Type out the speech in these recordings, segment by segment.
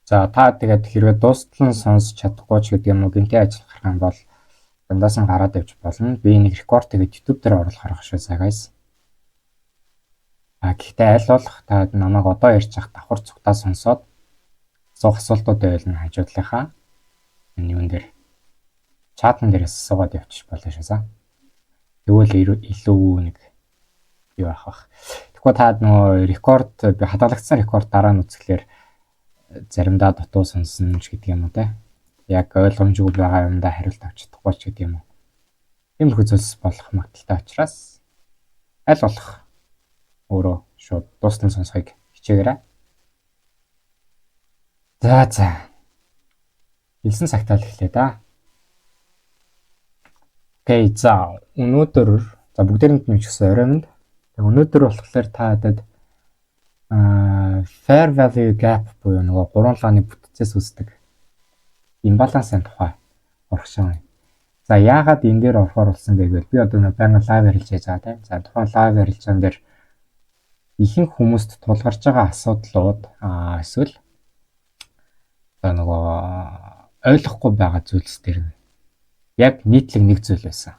За та тэгээд хэрвээ дуустал нь сонсч чадахгүй ч гэдэг юм уу гэмтээ ажиллах юм бол дундаас нь гараад явж болно. Би нэг рекорд тэгээд YouTube дээр оруулах шүү guys. Гэхдээ аль болох та намайг одоо ярьж байгаа давхар цугтаа сонсоод асуух асуултууд байвал хажуудлынхаа юун дээр чатан дээрээс асуугаад явчих болно шээсаа. Тэгвэл илүү нэг юу авах. Тэгэхгүй та нөгөө рекорд би хадгалагдсан рекорд дараа нь үзэхлээр заримдаа дутуу сонсно ч гэдэг юм уу те. Яг ойлгомжгүй байгаа юмдаа хариулт авч чадахгүй ч гэдэг юм уу. Тиймэрхүү зүйлс болох магадaltaй учраас аль болох өөрөө шууд дуустал сонсохыг хичээгээрэй. За. Хэлсэн цагтаа л эхлэе да. Окей, за өнөөдөр бүгдээрэнд нь ч гэсэн орой минь. Тэг өнөөдөр болохоор та хэд fair value gap буюу нөгөө гурван лааны бүтцээс үүсдэг имбалансын тухай орох шээ. За яагаад энэ дээр орохоор болсон бэ гэвэл би одоо байнга лайв ярилж байгаа тийм. За тухайн лайв ярилцаан дээр ихэнх хүмүүст тулгарч байгаа асуудлууд эсвэл нөгөө ойлгохгүй байгаа зүйлс дээр яг нийтлэг нэг зүйл байсан.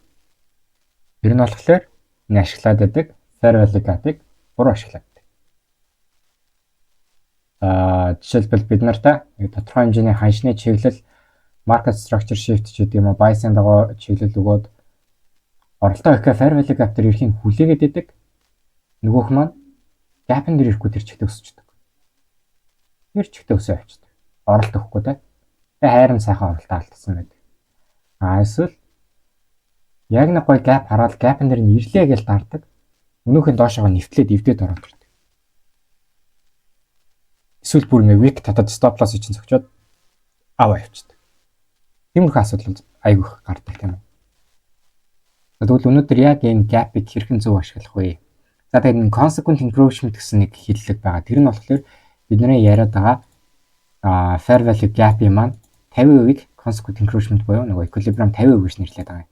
Тэр нь болохоор энэ ашиглаад байдаг fair value gap-ыг буруу ашиглаад байдаг. Жишээлбэл бид нартай тодорхой хэмжээний ханшны чиглэл market structure shift ч гэдэг юм уу bias-ын дагуу чиглэл өгөөд оролтоо ихэ fair value gap дээр ирэхийг хүлээгээд байдаг. Нөгөөх маань gap-ын дээр ирэхгүй тэр чигтээ өсчихдөг. Тэр чигтээ өсөө авчдаг. Оролт өгөхгүй те. Тэгээ хайрын сайхан оролтоо алдсан байдаг. Эсвэл яг нэг гой gap хараад gap-ын дээр нь ирлээ гэж даардаг. Өнөөхөн доошоо нэвтлээд эвдээд ороод ирдэг. Эсвэл бүр нэг weak татаад stop loss чинь зөгчөөд аваа явчихдаг. Тиймэрхүү асуудал айгүйх гардаг тийм үү. Тэгвэл өнөөдөр яг энэ gap-ыг хэрхэн зөв ашиглах вэ? За тэгээд consequent encroachment гэсэн нэг хэллэг байгаа. Тэр нь болохоор бидний яриад байгаа fair value gap-ийн маань 50%-ийг consequent encroachment буюу нөгөө equilibrium 50% гэж нэрлэдэг байгаа.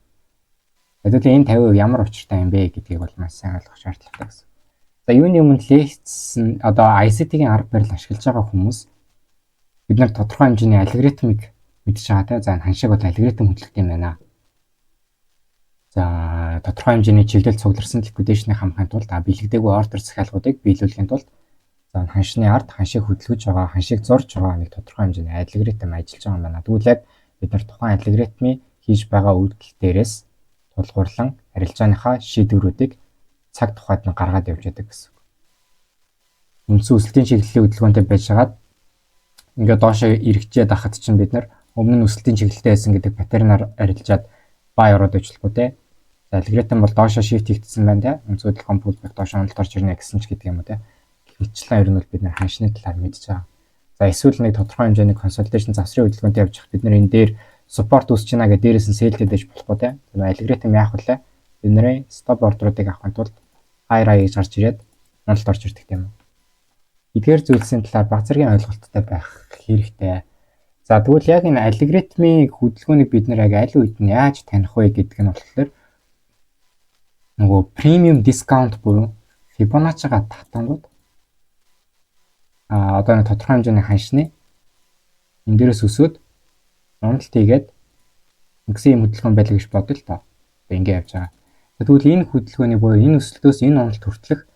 Тэгвэл энэ 50% ямар учиртай юм бэ гэдгийг бол маш сайн ойлгох шаардлагатай гэсэн. За юуны өмнө лекц одоо ICT-ийн арга барил ашиглаж байгаа хүмүүс бид нар тодорхой хэмжээний алгоритмыг мэдж байгаа те. За ханшиг бол алгоритм хөтлөх юм байна. За тодорхой хэмжээний чиглэл цугларсан ликвидашны хамгаахын тулд бэлэгдээгүй ордер захиалгуудыг биелүүлэхийн тулд за ханшны ард ханшиг хөдөлгөж байгаа, ханшиг зурж байгаа нэг тодорхой хэмжээний алгоритм ажиллаж байгаа юм байна. Тэгвэл яг бид нар тухайн алгоритмыг хийж байгаа үйлдэл дээрээс тулгуурлан арилжааныхаа шийдвэрүүдийг цаг тухайд нь гаргаад явж байдаг гэсэн. Үндсэн өсөлтийн чиглэлийн хөдөлгөөнтэй байжгаад ингээд доошоо эргэжээд ахад чинь бид нар өмнө нь өсөлтийн чиглэлтэй байсан гэдэг паттернаар арилжаад buy ороод ажиллахгүй те. За алгоритм бол доошоо shift хийгдсэн байна те. Үндсэн хөдөлгөөн pullback доошоо уналтарч ирнэ гэсэн ч гэдэг юм уу те. Хичлэн ер нь бол бид нар ханшны талаар мэдж байгаа. За эсвэл нэг тодорхой хэмжээний consolidation завсрын хөдөлгөөнтэй явж хад бид нар энэ дээр support үүсэж байна гэдэг дээрээс нь sell-тэй дэж болохгүй те. Тэр алгоритм яах вэ? Бидний stop ордеруудыг авахын тулд high гэж гарч ирээд уналт орж ирдэг юм. Эдгээр зүйлсийн талаар баг зэргийн ойлголттой байх хэрэгтэй. За тэгвэл яг энэ алгоритмын хөдөлгөөнийг бид нар яг аль үед нь яаж таних вэ гэдэг нь болохоор нөгөө premium discount буюу Fibonacci-га татангууд одоо нэг тодорхой хэмжээний ханшны энэ дээрээс өсөөд уналт хийгээд нэгсэн юм хөдөлгөөн байлаа гэж бодъё л тоо. Ингээ явж байгаа. Тэгвэл энэ хөдөлгөөний буюу энэ өсөлтөөс энэ уналт хүртэлх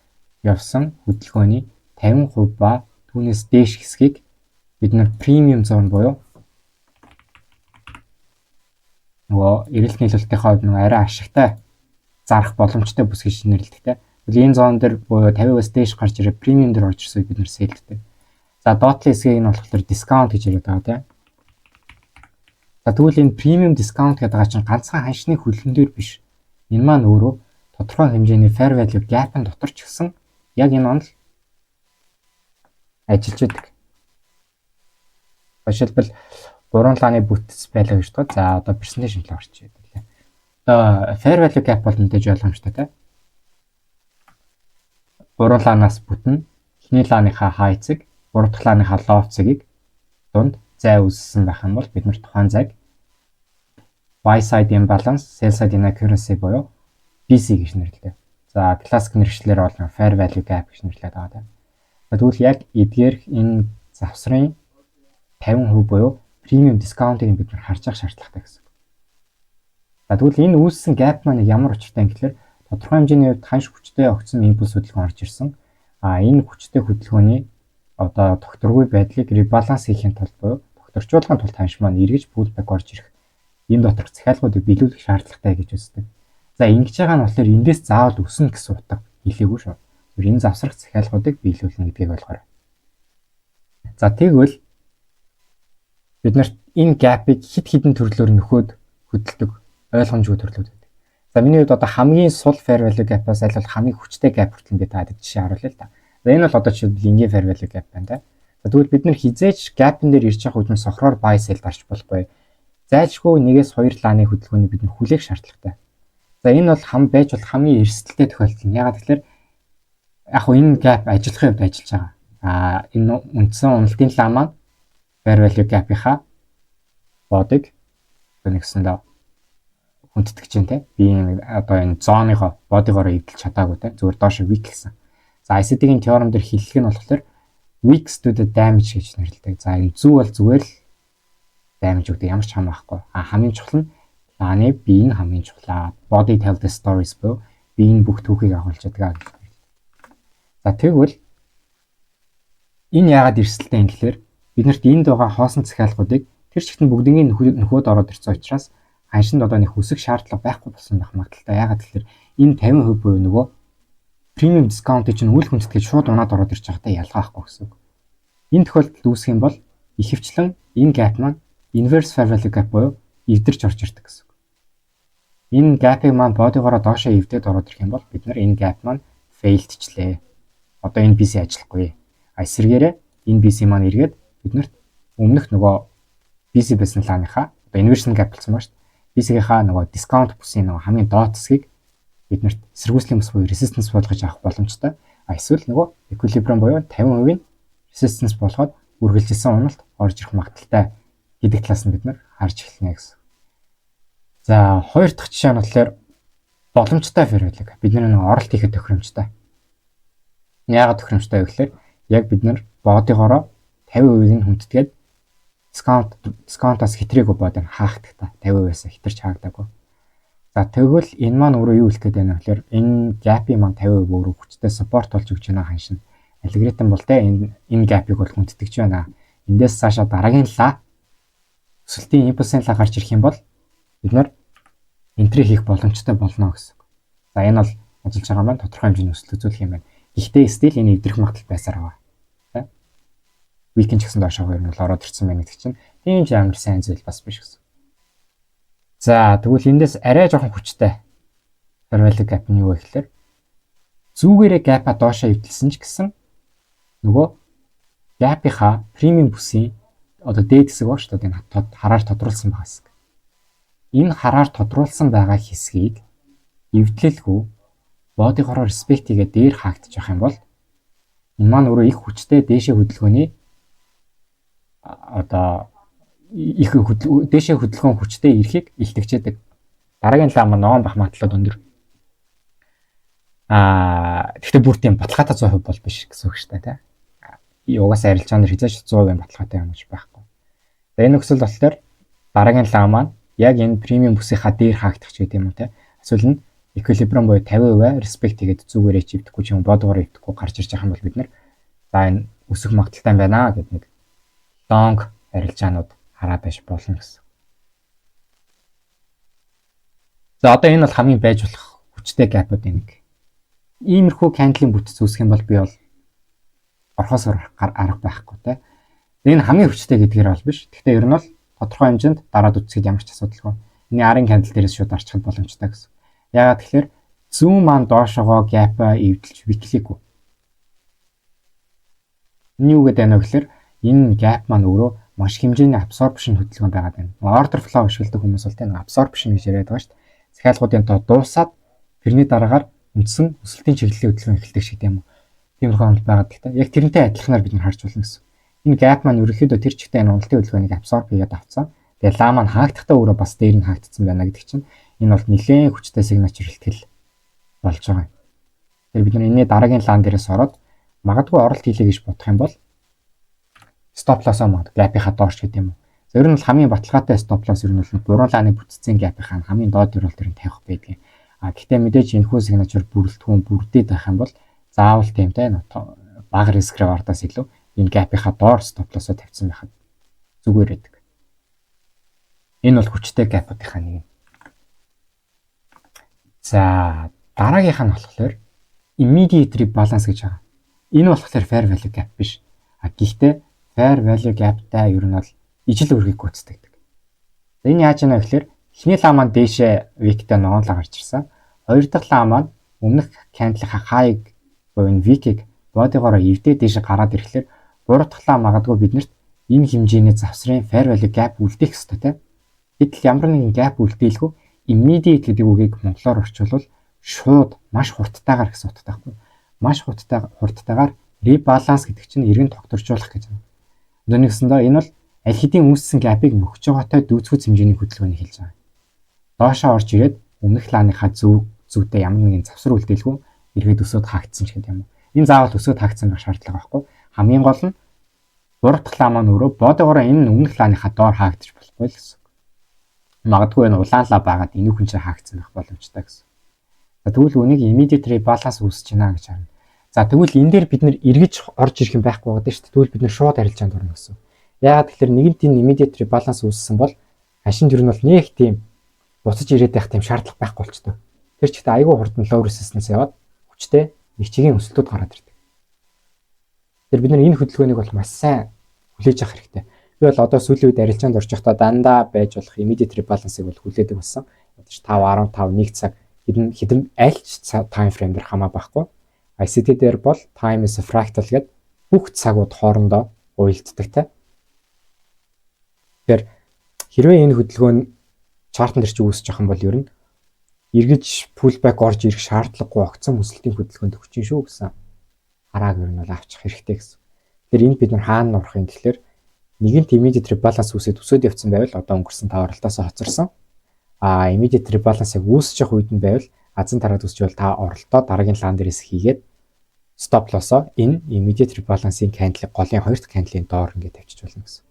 явсан хөдөлгөөний 50% ба түүнээс дээш хэсгийг бид нар премиум зон буюу нөгөө эрэлт нийлүүлэлтийнхаа хувьд нөгөө арай ашигтай зарах боломжтой бүс гэж нэрлэдэг те. Тэгвэл энэ зон дээр буюу 50-аас дээш гарч ирээ премиум дээр орж ирсэй бид нар сэлддэг. За доотлын хэсгийг нь болохоор дискаунт гэж яриад байгаа те. За тэгвэл энэ премиум дискаунт гэдэг байгаа чинь ганцхан ханшны хөлн дээр биш. Энэ маань өөрөө тодорхой хэмжээний fair value gap-ын дотор ч гэсэн яг энэ онол ажиллаж байдаг. Жишээлбэл 3 лааны бүтц байлаа гэж байна. За одоо presentation руу орчих юм. Одоо fair value gap бол мэдээж ойлгомжтой те. 3 лаанаас бүтэн эхний лааныхаа high цэг, 3 дахь лааныхаа low цэгийг дунд зай үүссэн байх юм бол бид нар тухайн зайг buy side imbalance, sell side inaccuracy буюу BC гэж нэрлэдэг. За классик нэршлэр бол fair value gap гэж нэрлэдэг байгаа тийм. Тэгвэл яг эдгээр энэ завсрын 50% буюу премиум дискаунтыг бид нар харж авах шаардлагатай гэсэн. За тэгвэл энэ үүссэн gap маань ямар учиртай юм гэхээр тодорхой хэмжээний хувьд ханш хүчтэй огцон импульс хөдөлгөөн орж ирсэн. Энэ хүчтэй хөдөлгөөний одоо докторгүй байдлыг ребаланс хийхин тулд буюу докторчуулгын тулд ханш маань эргэж pullback орж ирэх энэ доторх захиалгуудыг биелүүлэх шаардлагатай гэж үздэг. За ингэж байгаа нь болохоор эндээс заавал өснө гэсэн утга хэлээгүй шүү. Зүгээр энэ завсрах захиалгуудыг биелүүлнэ гэдгийг ойлгоорой. За тэгвэл бид нарт энэ gap-ыг хид хідэн төрлөөр нөхөд хөдөлдөг ойлгомжгүй төрлүүд байдаг. За миний хувьд одоо хамгийн сул fair value gap-аас аль бол хамгийн хүчтэй gap хүртэл би таад жишээ харуулъя л да. За энэ бол одоо жишээлбэл энгийн fair value gap байна да. За тэгвэл бид нар хизээч gap-ын дээр ирж явах үедээ сохроор buy sell дарж болохгүй. Зайлшгүй нэгээс хоёр лааны хөдөлгөөнийг бид нар хүлээх шаардлагатай. За энэ бол байж болох хамгийн эрсдэлтэй тохиолдол нь. Ягаад гэвэл яг хөө энэ gap ажиллахын хувьд ажиллаж байгаа. Энэ үндсэн уналтын лаа маань fair value gap-ийнхаа бодыг нэгсэндээ хүндэтгэж чинь те. Би одоо энэ зооныхоо бодигоороо эвдэлж чадаагүй те. Зүгээр доош weak гэсэн. За ICD-ийн теорем дээр хэллэг нь болохоор weak to the damage гэж нэрлэдэг. За энэ зүг бол зүгээр л damage өгдөг ямар ч хам байхгүй. Хамгийн чухал нь лааны биеийн хамгийн чухлаа. Body tell the stories буюу биеийн бүх түүхийг агуулж байгаа. За тэгвэл энэ яагаад эрсдэлтэй юм гэхээр биднэрт энд байгаа хоосон захиалгуудыг тэр чигтэн бүгднийг нөхөд ороод ирсэн учраас ханшинд одоо нэг хүсэх шаардлага байхгүй болсон байх магадaltaй. Яагаад гэхээр энэ 50% буюу нөгөө премиум дискаунтыг чинь үйл хүндэтгээд шууд унаад ороод ирж байгатай ялгаа байхгүй гэсэн үг. Энэ тохиолдолд үүсэх юм бол ихэвчлэн энэ gap маань inverse fair value gap буюу эвдэрч орж ирдэг гэсэн үг. Энэ gap-ыг маань бодигоороо доошоо эвдээд ороод ирэх юм бол бид нар энэ gap маань failedчлээ. Одоо энэ BC ажиллахгүй. Эсвэргээрээ энэ BC маань эргээд биднэрт өмнөх нөгөө BC байсан лааныхаа одоо inversion gap болсон ба шүү дээ. BC-ийнхаа нөгөө discount бүсийн нөгөө хамгийн доод хэсгийг биднэрт эсэргүүцлийн бүс буюу resistance болгож авах боломжтой. Эсвэл нөгөө equilibrium буюу 50% resistance болгоод үргэлжилсэн уналт орж ирэх магадaltaй гэдэг талаас нь бид нар харж эхэлнэ гэсэн. За хоёр дахь жишээ нь болохоор боломжтой fair value gap. Бид нэг оролт хийхэд тохиромжтой. Яагаад тохиромжтой вэ гэхээр яг бид нар бодигоороо 50% нь хүндэтгээд дискаунтаас хитрээгүй бод юм хаахдаг та 50%-аас хитэрч хаагдаагүй. За тэгвэл энэ маань өөрөө юу хэлэх гээд байна вэ гэхээр энэ gap-ийн маань 50% өөрөө хүчтэй support болж өгч байна ханшин. Алгоритм бол те энэ gap-ыг бол хүндэтгэж байна. Эндээс цаашаа дараагийн лаа өсөлтийн импульсын лаа гарч ирэх юм бол бид нар энтри хийх боломжтой болно гэсэн. За энэ бол ажиллаж байгаа маань тодорхой хэмжээний өсөлт үзүүлэх юм байна. Гэхдээ still энэ эвдэрэх магадлал байсаар байгаа. Weekend ч гэсэн доошоо хоёр нь бол ороод ирсэн байна гэдэг чинь тийм ч амар сайн зүйл бас биш гэсэн. За тэгвэл эндээс арай жоохон хүчтэй fair value gap нь юу вэ гэхээр зүүгээрээ gap-а доошоо эвдэлсэн ч гэсэн нөгөө gap-ийнхаа премиум бүсийн одоо дээд хэсэг баг шүү дээ энэ хараар тодруулсан байгаа хэсэг. Энэ хараар тодруулсан байгаа хэсгийг эвдлэлгүй бодигоороо respect хийгээд дээр хаагдчих юм бол энэ маань өөрөө их хүчтэй дээшээ хөдөлгөөний одоо их дээшээ хөдөлгөөн хүчтэй ирэхийг илтгэжээдэг. Дараагийн лаа маань ноон бах магадлал өндөр. Гэхдээ бүр тийм баталгаатай 100% бол биш гэсэн үг шүү дээ, тий. Угаасаа арилжаанаар хязгаарч 100% баталгаатай юм гэж байхгүй. За энэ нөхцөл болохоор дараагийн лаа маань яг энэ премиум бүсийнхаа дээр хаагдах ч гэдэм юм тий. Эсвэл нь equilibrium буюу 50% respect хийгээд зүгээрээ чивдэхгүй ч юм бодгоор ивдэхгүй гарч ирж байгаа юм бол бид нар за энэ өсөх магадaltaй байна гэдэг нэг long арилжаанууд хараад байж болно гэсэн. За одоо энэ бол хамгийн байж болох хүчтэй gap-уудын нэг. Иймэрхүү candle-ийн бүтц үүсэх юм бол би бол орхоос арга байхгүй те. Энэ хамгийн хүчтэй гэдгээр бол биш. Гэхдээ ер нь бол тодорхой хэмжээнд дараад үсгэд ямар ч асуудалгүй. Эний арын candle дээрээс шууд арчхад боломжтой гэсэн. Яагаад тэгэхээр зүүн маань доошогоо gap-а эвдэлж битлээгүй. Энэ юу гэдэг вэ гэхээр энэ gap маань өөрөө маш хэмжээний absorption хөдөлгөөн байгаад байна. Order flow ашигладаг хүмүүс бол тийм absorption гэж яриад байгаа шүү дээ. Захиалгуудын тоо дуусаад тэрний дараагаар үндсэн өсөлтийн чиглэлийн хөдөлгөөн эхэлдэг шиг тийм үү. Тиймэрхүү онол байгаад гэхдээ яг тэрнтэй адилханаар бид нар харж болно гэсэн. Энэ gap маань ерөнхийдөө тэр чигтээ энэ уналтын хөдөлгөөнийг absorb хийгээд авцсан. Тэгээ лаа маань хаагдахтаа өөрөө бас дээр нь хаагдсан байна гэдэг чинь энэ бол нэлээд хүчтэй сигнатур хэлтгэл болж байгаа юм. Тэгэхээр бид нар энэний дараагийн лаан дээрээс ороод магадгүй оролт хийлээ гэж бодох юм бол стоп лоссоо магад гапийнхаа доош гэдэг юм уу. За ер нь бол хамгийн баталгаатай стоп лосс ер нь бол буруу лааны бүтцийн гапийнхаа хамгийн доод төр бол тэр нь тавих байдаг. Гэхдээ мэдээж энэ хүн сигнатур бүрэлдэхүүн бүрдээд байх юм бол заавал тиймтэй бага рискээр ордоос илүү энэ гапийнхаа доор стоп лоссоо тавьсан байхад зүгээр байдаг. Энэ бол хүчтэй гапуудынхаа нэг. За дараагийнх нь болохоор immediate rebalance гэж байгаа. Энэ болохоор fair value gap биш. Гэхдээ fair value gap-тай ер нь бол ижил үргийг гүйцэтгэдэг. Энэ яаж яана гэхээр эхний лаа маань дээшээ week-тэй ноонлоо гарч ирсэн. Хоёр дахь лаа маань өмнөх candle-ийнхаа high буюу энэ week-ийг бодигоороо эвдээ дээшээ гараад ирэхлээр гурав дахь лаа магадгүй биднэрт энэ хэмжээний завсрын fair value gap үлдээх ёстой тийм. Гэтэл ямар нэгэн gap үлдээлгүй immediate гэдэг үгийг монголоор орчуулвал шууд маш хурдтайгаар гэсэн утгатай байхгүй. Маш хурдтайгаар rebalance гэдэг чинь эргэн тогтворжуулах гэж байна. Нэгсэндээ энэ бол аль хэдийн үүссэн gap-ыг нөхөж байгаатай дүүцгүүц хэмжээний хөдөлгөөнийг хэлж байгаа. Доошоо орж ирээд өмнөх лааныхаа зүйтэй ямар нэгэн завсар үлдээлгүй эргээд өсөд хаагдсан ч гэдэг юм уу. Энэ заавал өсөд хаагдсан байх шаардлага байхгүй. Хамгийн гол нь гурав дахь лаа маань өөрөө бодогоороо энэ өмнөх лааныхаа доор хаагдчих болохгүй л гэсэн. Магадгүй энэ улаан лаа байгаад энэ хүн чинь хаагдсан байх боломжтой гэсэн. За тэгвэл үнийг immediate rebalance үүсэж байна гэж харна. За тэгвэл энэ дээр бид нэр эргэж орж ирэх юм байхгүй байгаа шүү дээ. Тэгвэл бид нэр шууд харилцаанд орно гэсэн. Яагаад тэгэхээр нэгэнт энэ immediate rebalance үүссэн бол хашин төр нь бол нэг тийм буцаж ирээд байх тийм шаардлага байхгүй болчтой. Тэр ч ихтэй айгүй хурдан low resistance яваад хүчтэй нэг чигийн өсөлтүүд гараад ирдэг. Тэр бид нар энэ хөдөлгөөнийг бол маш сайн хүлээж авах хэрэгтэй. Би бол одоо сүүлийн үед арилжаанд орж явахдаа дандаа байж болох immediate rebalance-ыг бол хүлээдэг болсон. 5, 15, 1 цаг хэдэн аль ч time frame дээр хамаа байхгүй. ICT дээр бол time is a fractal гэдэг бүх цагууд хоорондоо уялддаг те. Тэгэхээр хэрвээ энэ хөдөлгөөн чартн дээр чи үүсэж байгаа юм бол ер нь эргэж pullback орж ирэх шаардлагагүй огцон өсөлтийн хөдөлгөөнд өгч шүү гэсэн харааг ер нь бол авчих хэрэгтэй гэсэн. Тэгэхээр энд бид нар хаана орох юм гэхээр нэгэнт immediate rebalance үүсээд өсөд явцсан байвал одоо өнгөрсөн 5 оролтоосоо хоцорсон. Immediate rebalance-ыг үүсэж явах үед нь байвал азан тараад үсчвэл та оролтоо дараагийн лаан дээрээс хийгээд stop loss-оо энэ immediate rebalance-ийн candle голын хоёр дахь candle-ийн доор ингээд тавьчих болно гэсэн.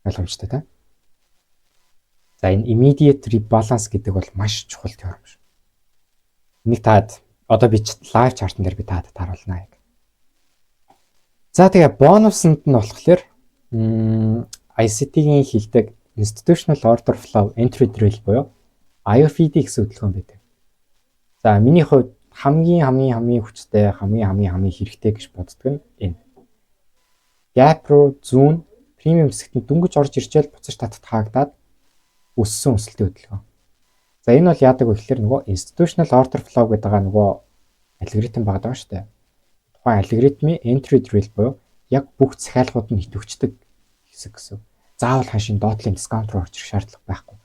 Ойлгомжтой та? За энэ immediate rebalance гэдэг бол маш чухал теорем шүү. Энийг таад одоо би live chart-н дээр би таад харуулнаа яг. За тэгээ бонусанд нь болохоор ICT-ийн хилдэг Institutional Order Flow Entry Drill буюу IOFD гэсэн хөдөлгөөн байдаг. За миний хувьд хамгийн хүчтэй, хамгийн хэрэгтэй гэж боддог нь энэ. Gap руу зүүн премиум хэсэгт дөнгөж орж ирчээл буцаж татад хаагдаад өссөн өсөлтийн хөдөлгөөн. За энэ бол яадаг вэ гэхээр нөгөө Institutional Order Flow гэдэг нөгөө алгоритм байгаа шүү дээ. Тухайн алгоритмын Entry Drill буюу яг бүх захиалгууд нь идэвхждэг хэсэг гэсэн. Заавал хашийн доотлын дискаунт руу орж ирэх шаардлага байхгүй.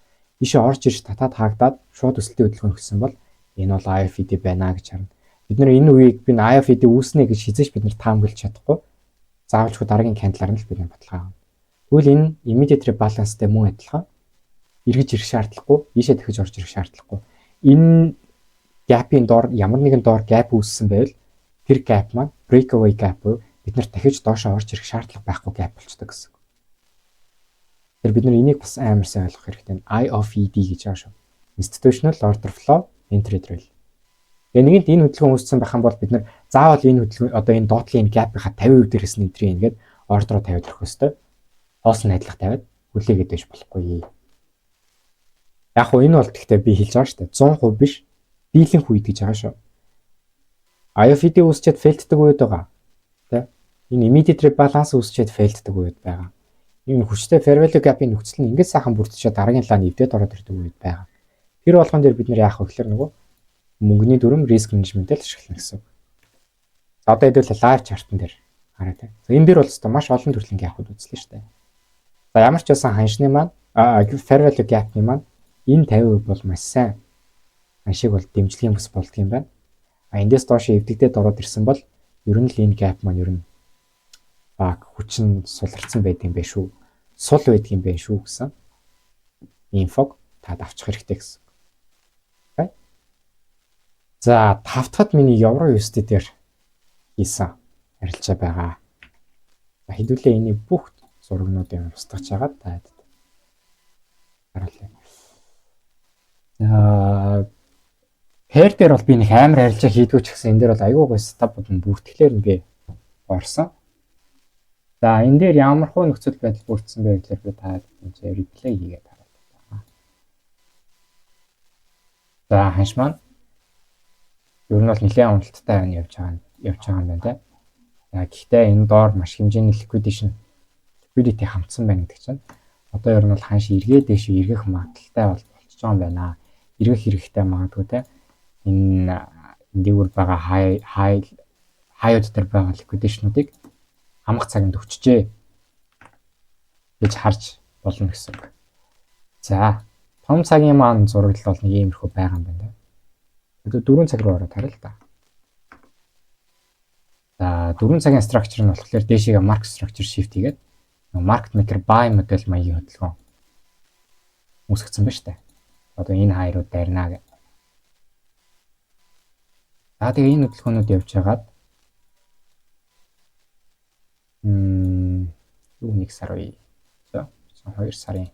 Бишээ орж ирж татаад хаагдаад шууд өсөлтийн хөдөлгөөн өгсөн бол энэ бол IOFD байна гэж харна. Бид нэр энэ үеийг би IOFD үүснэ гэж хизээж бид нар таамаглаж чадахгүй. Заавалчгүй дараагийн candle-аар нь л бид нар бодлого авна. Тэгвэл энэ immediate rebalance-тэй мөн адилхан эргэж ирэх шаардлагагүй, ийшээ дахиж орж ирэх шаардлагагүй. Энэ gap-ийн доор ямар нэгэн доор gap үүссэн байвал тэр gap маань breakaway gap буюу бид нар дахиж доошоо орж ирэх шаардлага байхгүй gap болчтой гэсэн. Тэр бид нар энийг бас амар сайн ойлгох хэрэгтэй. IOFD гэж байгаа шүү. Institutional Order Flow Entry Drill. Тэгээ нэгэнт энэ хөдөлгөөн үүссэн байх юм бол бид нар заавал энэ хөдөлгөөн одоо энэ доотлын gap-ийнхаа 50% дээрээс нь энтри ингээд ордероо тавиад өгөх ёстой. Хоос нь найдлах тавиад хүлээгээд байж болохгүй. Яг хөө энэ бол гэхдээ би хэлж байгаа шүү дээ. 100% биш. Дийлэнх үед гэж байгаа шүү. IOFD үүсчихэд фейлддэг үед байгаа. Тэ? Энэ immediate rebalance үүсчихэд фейлддэг үед байгаа. Энэ хүчтэй fair value gap-ийн нөхцөл нь ингээд сайхан бүрдчихэд дараагийн лааны эвдээд ороод ирдэг үед байгаа. Тэр болгон дээр бид нэр яах вэ гэхээр нөгөө мөнгөний дүрм risk management-ийг ашиглана гэсэн. Одоо хэдүүл live chart-н дээр хараа тэ. За энэ дээр бол өстой маш олон төрлийн gap-ууд үзлээ шүү дээ. За ямар ч байсан ханшны маань fair value gap-ны маань энэ 50% бол маш сайн ханшиг бол дэмжлэгийн бүс болдго юм байна. Эндээс доош эвдэгдээд ороод ирсэн бол ер нь л энэ gap маань ер нь баг хүчин суларсан байдаг юм байна шүү. Сул байдаг юм байна шүү гэсэн инфог таад авчих хэрэгтэй гэсэн. За 5 дахьд миний евро USD дээр хийсэн арилжаа байгаа. Хэдүүлээ энэ бүх зурагнуудыг устгаж хагаад таад. Харуулъя. Pair дээр бол би нэг амар арилжаа хийдгүү ч гэсэн энэ дээр бол айгүй гой стаб болон бүртгэлээр нь би орсон. За энэ дээр ямар хөө нөхцөл байдал бүрдсэн бэ гэхээр би таад энэ replay хийгээд харуулъя. За ханш маань ер нь бол нэлээд уналттай байна явж байгаа юм байна те. За гэхдээ энэ доор маш хэмжээний liquidity хамтсан байна гэдэг чинь одоо ер нь бол ханш эргээ дэш эргэх магадaltaй болчихж байгаа юм байна. Эргэх хэрэгтэй магадгүй те. Энэ дээгүүр байгаа хаяуд дээр байгаа liquidation-уудыг хамах цагт өгчжээ гэж харж болно гэсэн үг. За том цагийн маань зураглал бол нэг иймэрхүү байгаа юм байна. Тэгээд 4 цаг руу ороод харъя л да. За 4 цагийн structure нь болохоор дээшээгээ market structure shift хийгээд market maker buy модель маягийн хөдөлгөөн үүсгэсэн байна шүү дээ. Одоо энэ хайрууд дайрнаа гэх. За тэгээ энэ хөдөлгөөнүүд явж хагаад юу нэг сар үе. За 2 сарын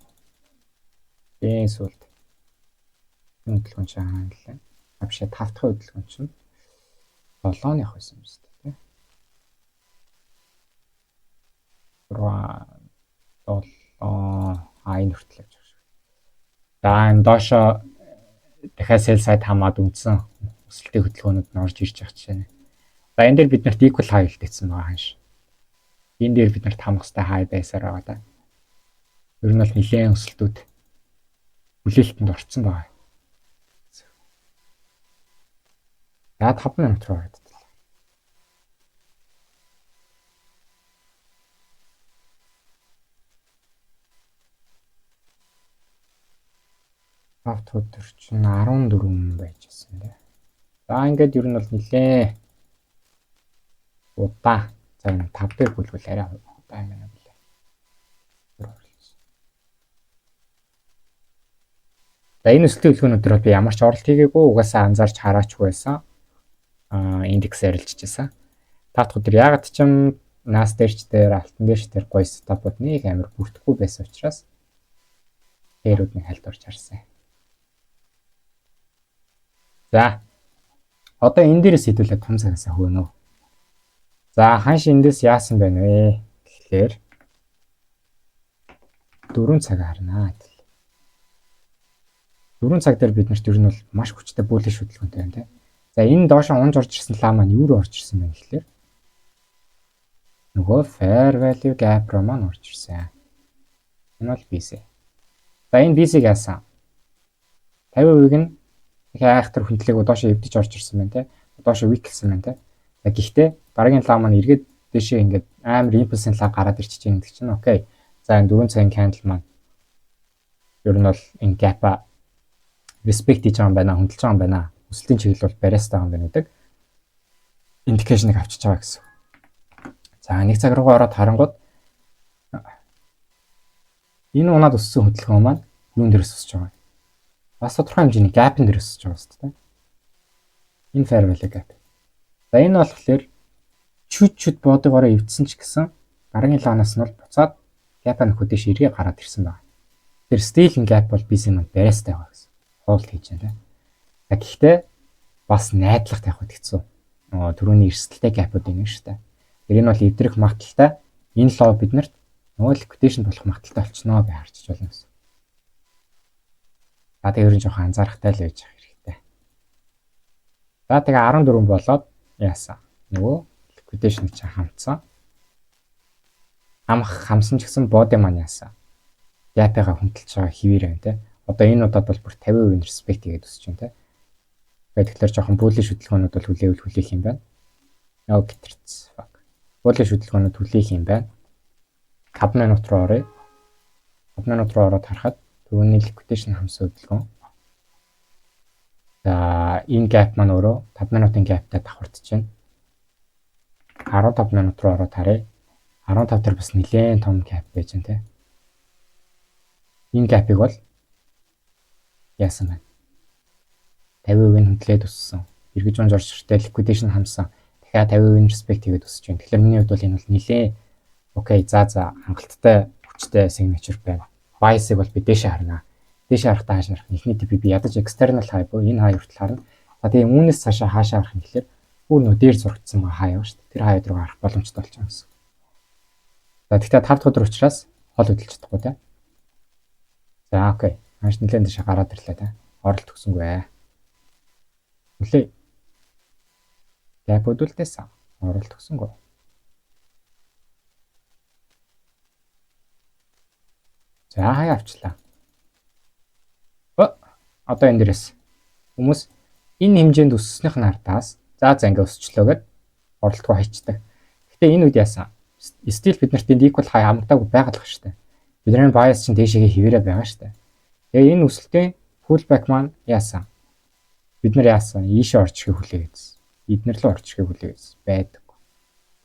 сүүлд хөдөлгөөн чаана гэлээ. Авшаа 5 дахь хөдөлгөөн чинь 7-ны байсан юм шүү дээ. 7 хүртэл явж байгаа шүү. За энэ доошо дахиад sell side хамаад үндсэн өсөлтийн хөдөлгөөнүүд нь орж ирж байгаа жишээ нь. За энэ дээр бид нарт equal high үлдээсэн байгаа ханш. Энэ дээр бид нарт хамах хэвээр high байсаар байгаа да. Ер нь бол нэлээд өсөлтүүд хүлээлтэнд орцсон байгаа. За 5 минут руу ороод. Автоотор чинь 14 байж байсан дээ. За ингээд ер нь бол нэлээ удаа. За энэ 5 дээр бүлгүүл арай удаа юм байна билээ. За энэ өсөлтийн хөдөлгөөнөөр би ямар ч оролт хийгээгүй, угаасаа анзаарч хараачгүй байсан. Индекс арилжчихсан. Та дахь өдөр ягаад ч юм нас дээрч дээр алтан дээрч дээр гоё стопууд нэг амар бүрдэхгүй байсан учраас дээрүүд нэг хальт орж харсан. За одоо энэ дээрээс хэдүүлээ том цагаасаа хөөнө. За ханш эндээс яасан байна вэ гэхлээр 4 цаг харнаа. 4 цаг дээр бид нарт ер нь бол маш хүчтэй bullish хөдөлгөөнтэй байна те. За энэ доош унж орж ирсэн лаа маань юу руу орж ирсэн бэ гэхлээр нөгөө fair value gap руу маань орж ирсэн. Энэ бол BC. За энэ BC-г яасан? 50% нь их айхтар хөндлөг доош эвдэж орж ирсэн байна те. Доош weak-сэн байна те. За гэхдээ дараагийн лаа маань эргээд дэшээ ингээд амар impulse лаа гараад ирчихэж байгаа гэдэг чинь окей. За энэ 4 цагийн candle маань ер нь бол энэ gap-а respect хийж байгаа юм байна, хөндлөж байгаа юм байна. Өсөлтийн чиглэл бол бариастай юм байна гэдэг индикашныг авчиж байгаа гэсэн. За нэг цаг руу ороод харангууд энэ унаад өссөн хөдөлгөөн маань юун дээрээс өсөж байгаа. Бас тодорхой хэмжээний gap-ын дээр өсөж байгаа шүү дээ. Энэ fair value gap. За энэ болохоор чүд бодогоороо эвдсэн ч гэсэн дараагийн лаанаас нь бол буцаад gap-ын хөдөөш эргээ гараад ирсэн байна. Тэр stealing gap бол BC маань бариастай байгаа гэсэн. Хуулт хийж байна. Гэхдээ бас найдлах тавих хэцүү. Түрүүний эрсдэлтэй gap-ууд ингэ шүү дээ. Тэр энэ бол эвдрэх магадaltaй энэ лоо биднэрт нөгөө liquidation болох магадaltaй болчихноо гэж харж байна гэсэн. За тэгээ ерөн жоохон анзаарахтай л байж хэрэгтэй. За тэгээ 14 болоод яасан? Нөгөө liquidation чинь хамтсан. Хамсан ч гэсэн body маань яасан? Gap-ыг хөндлөж байгаа хിവэр байна те. Одоо энэ удаад бол бүр 50% respect хийгээд өсөж байна те. Тэгэхээр жоохон bullish хөдөлгөөнүүд бол хүлээх юм байна. Яа гитэрц. Bullish хөдөлгөөнүүд хүлээх юм байна. 5 минут руу оръё. 5 минут руу ороод харахад түрүүний liquidation хамсан хөдөлгөөн. За энэ gap маань өөрөө 5 минутын gapтай давхардж байна. 15 минут руу ороод харъя. 15 дээр бас нэлээд том gap байж байна те. Энэ gap-ыг бол яасан байна? 50% нь хөндлөөд өссөн. Эргэж унж орж иртэй liquidation хамсан. Дахиад 50% нь respect хийгээд өсөж байна. Тэгэхээр миний хувьд бол энэ бол нэлээд Окей, за хангалттай хүчтэй signature байна. Bias-ыг бол би дээшээ харна. Дээшээ харахтаа хааш харах. Эхний типийг би ядаж external high буюу энэ хай хүртэл харна. За тийм үүнээс цаашаа хаашаа харах юм гэхээр бүр нөө дээр зурагдсан хай байгаа шүү дээ. Тэр хай руу харах боломжтой болж байгаа гэсэн. За тэгтээ 5 дахь өдөр учраас хол хөдөлж чадахгүй те. За окей. Хааш нэлээд дэше гараад ирлээ те. Оролт өгсөнгүй ээ. Үлээ. Гэп өдөлтөөс оролт өгсөнгүй. За хаяа авчлаа. Одоо энэ дээрээс хүмүүс энэ хэмжээнд өссөнийх нь ардаас за ингээ өсчлөө гэд оролтгоо хайчдаг. Гэхдээ энэ үед яасан? Стил биднэрт энд equal хай хамтаагүй байгалах штэ. Бидний bias чинь дээшээгээ хിവэрэ байгаа штэ. Тэгээ энэ өсөлтийн pullback маань яасан? Бид нар яасан? Ийшээ орж ирэх хүлээгээдсэн. Эднэр л орж ирэх хүлээгээдсэн байдаг.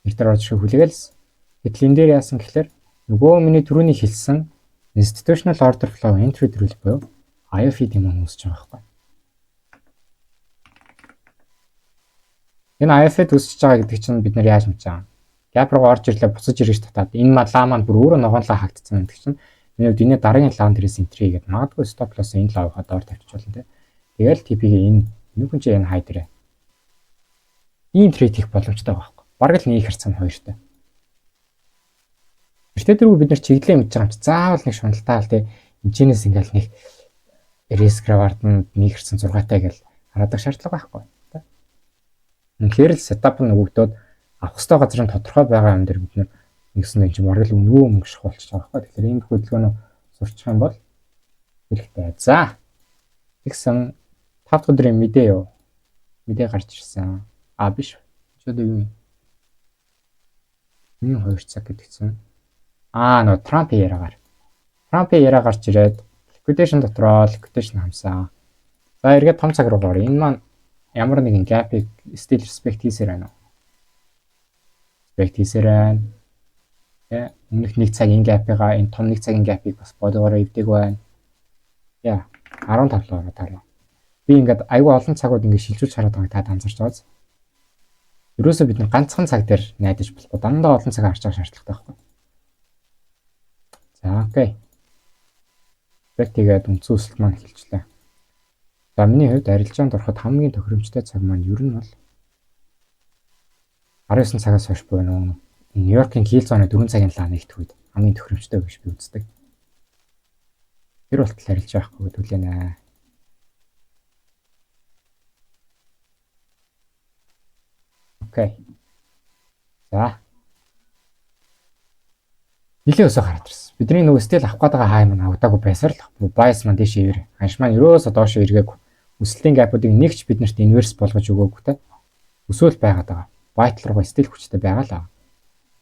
Эднэр орж ирэх хүлээгээл гэтэл энэ дээр яасан гэхээр нөгөө миний түрүүний хэлсэн institutional order flow entry rule буюу IFD юм үүсэж байгаа байхгүй. Энэ IFD үүсэж байгаа гэдэг чинь бид нар яаж мэдж байгаа? Gap руу орж ирлээ буцаж ирж татаад энэ лаа маань бүр өөрөө ногоонлоо хагдсан гэдэг чинь миний энэ дараагийн лаан дээрээс entry гэдэг магадгүй stop loss энэ лав хадаар тавьчих болно те. Тэгэл TP-г энэ хүн чинь энэ хай дээрээ ийм трейд хийх боломжтой байгаа байхгүй. Бараг л нэг харцсан хоёртой. Тэртээ дэргүй бид нар чиглэлээ мэдж байгаа юм чи заавал нэг шуналтаа л те хэмжээнээс ингээл нэг risk reward нь нэг хэрсэн 6-тай гэж хараадаг шаардлага байхгүй. Тэгэхээр л setup нь өгөгдөөд авах ёстой газрын тодорхой байгаа юм дээр бид нэгсэн энэ чинь бараг л өнгөө мөнгө шахуулчих байгаа байхгүй. Тэгэхээр энэ хөдөлгөөнөө сурчих юм бол хэрэгтэй. За. Тэгсэн 5 дахь өдрийн мэдээ юу? Мэдээ гарч ирсэн. Биш. Чөдөө юу? Энэ 2 цаг гэдэг чинь. Нөө Трампын яриагаар. Трампын яриа гарч ирээд liquidation дотроо liquidation хамсаа. За эргээд том цаг руу гоор. Энэ маань ямар нэгэн gap-ыг still respect хийсээр байна уу? Respect хийсээр байна. Өмнөх нэг цагийн gap-ыг энэ том нэг цагийн gap-ыг бас бодоороо ивдэг байна. 15 руу тараа. Би ингээд аюу олон цагууд ингээд шилжүүлж хараад байгааг та анзарч байгааз. Ерөөсөө бид ганцхан цаг дээр найдаж болохгүй. Дандаа олон цаг харж байгаа шаардлагатай байхгүй. За окей. Тэгээд үндсэн өсөлт маань эхэлжлээ. За миний хувьд арилжаанд ороход хамгийн тохиромжтой цаг маань ер нь бол 19 цагаас хойш буюу Нью-Йоркийн Kiel зооны 4 цагийн лаа нэгдэх үед хамгийн тохиромжтой гэж би үздэг. Тэр болтол арилжаа байхгүй төлөөнэ. Окей. За. Нилээ өсөө гараад ирсэн. Бидний нөгөө стил авах гээд байгаа хай маань авдаагүй байсаар л bias маань дэше ивэр. Ханш маань ерөөсөө доош эргээгүй. Өсөлтийн gap-уудыг нэгч биднэрт inverse болгож өгөөгүй те. Өсөөл байгаад байгаа. Vital руу стил хүчтэй байгаа л.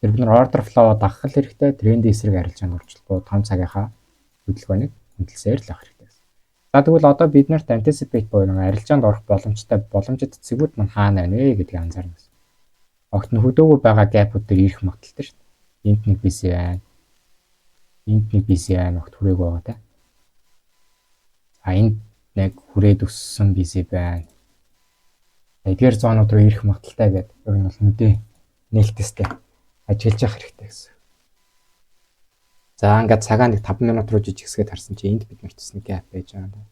Тэр бид нар order flow дагах хэрэгтэй, тренд эсрэг арилжаанд орчлоо том цагийнхаа хөдөлгөөнийг хөндлөсөөр л авах хэрэгтэй. За тэгвэл одоо бид нарт anticipate буюу арилжаанд орох боломжит цэгүүд маань хаана байна вэ гэдгийг анзаарна. Огт нөхөдөөгүй байгаа gap-ууд дээр ирэх магадaltaй шүү дээ. Энд нэг BC байна. Энд нэг BC байна. Огт хүрээгүй байгаа те. Энд нэг хүрээд өссөн BC байна. Эдгээр зоонууд руу ирэх магадaltaй гэдэг. Яг нь бол нүдээ нээлттэйстэй ажиглаж явах хэрэгтэй гэсэн. За ингээд цагаан нэг 5 минут руу жижигсгээд харсан чи энд бид нарт нэг gap байж байгаа.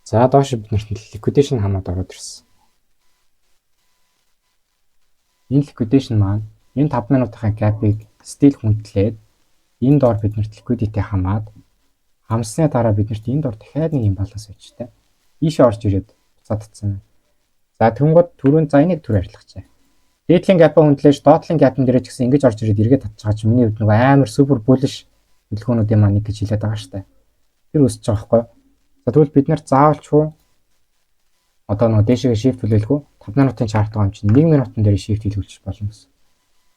За доош бид нарт liquidation хамаад ороод ирсэн. Энэ liquidation маань энэ 5 минутын gap-ыг still хүндлээд энэ доор бид нарт liquidity хамаад хамсны дараа бид нарт энэ доор дахиад нэг имбаланс үүсчтэй. Ийшээ орж ирээд буцаадцсан. За тэнгууд түрүүн за энийг төр арилгачаа. Дээдлийн gap-а хүндлээж доотлын gap-ын дээр ч гэсэн ингэж орж ирээд эргээд татчих байгаа чи миний хувьд нөгөө амар супер bullish хөдөлгөөнүүдийн маань нэг гэж хэлээд байгаа штэ. Тэр өсөж байгаа байхгүй. За тэгвэл бид нар заавалчгүй одоо нөгөө дээшээ shift хүлээлгүй 5 минутын чарт байгаа юм чинь 1 минутын дээр shift хийлгүүлчих болно гэсэн.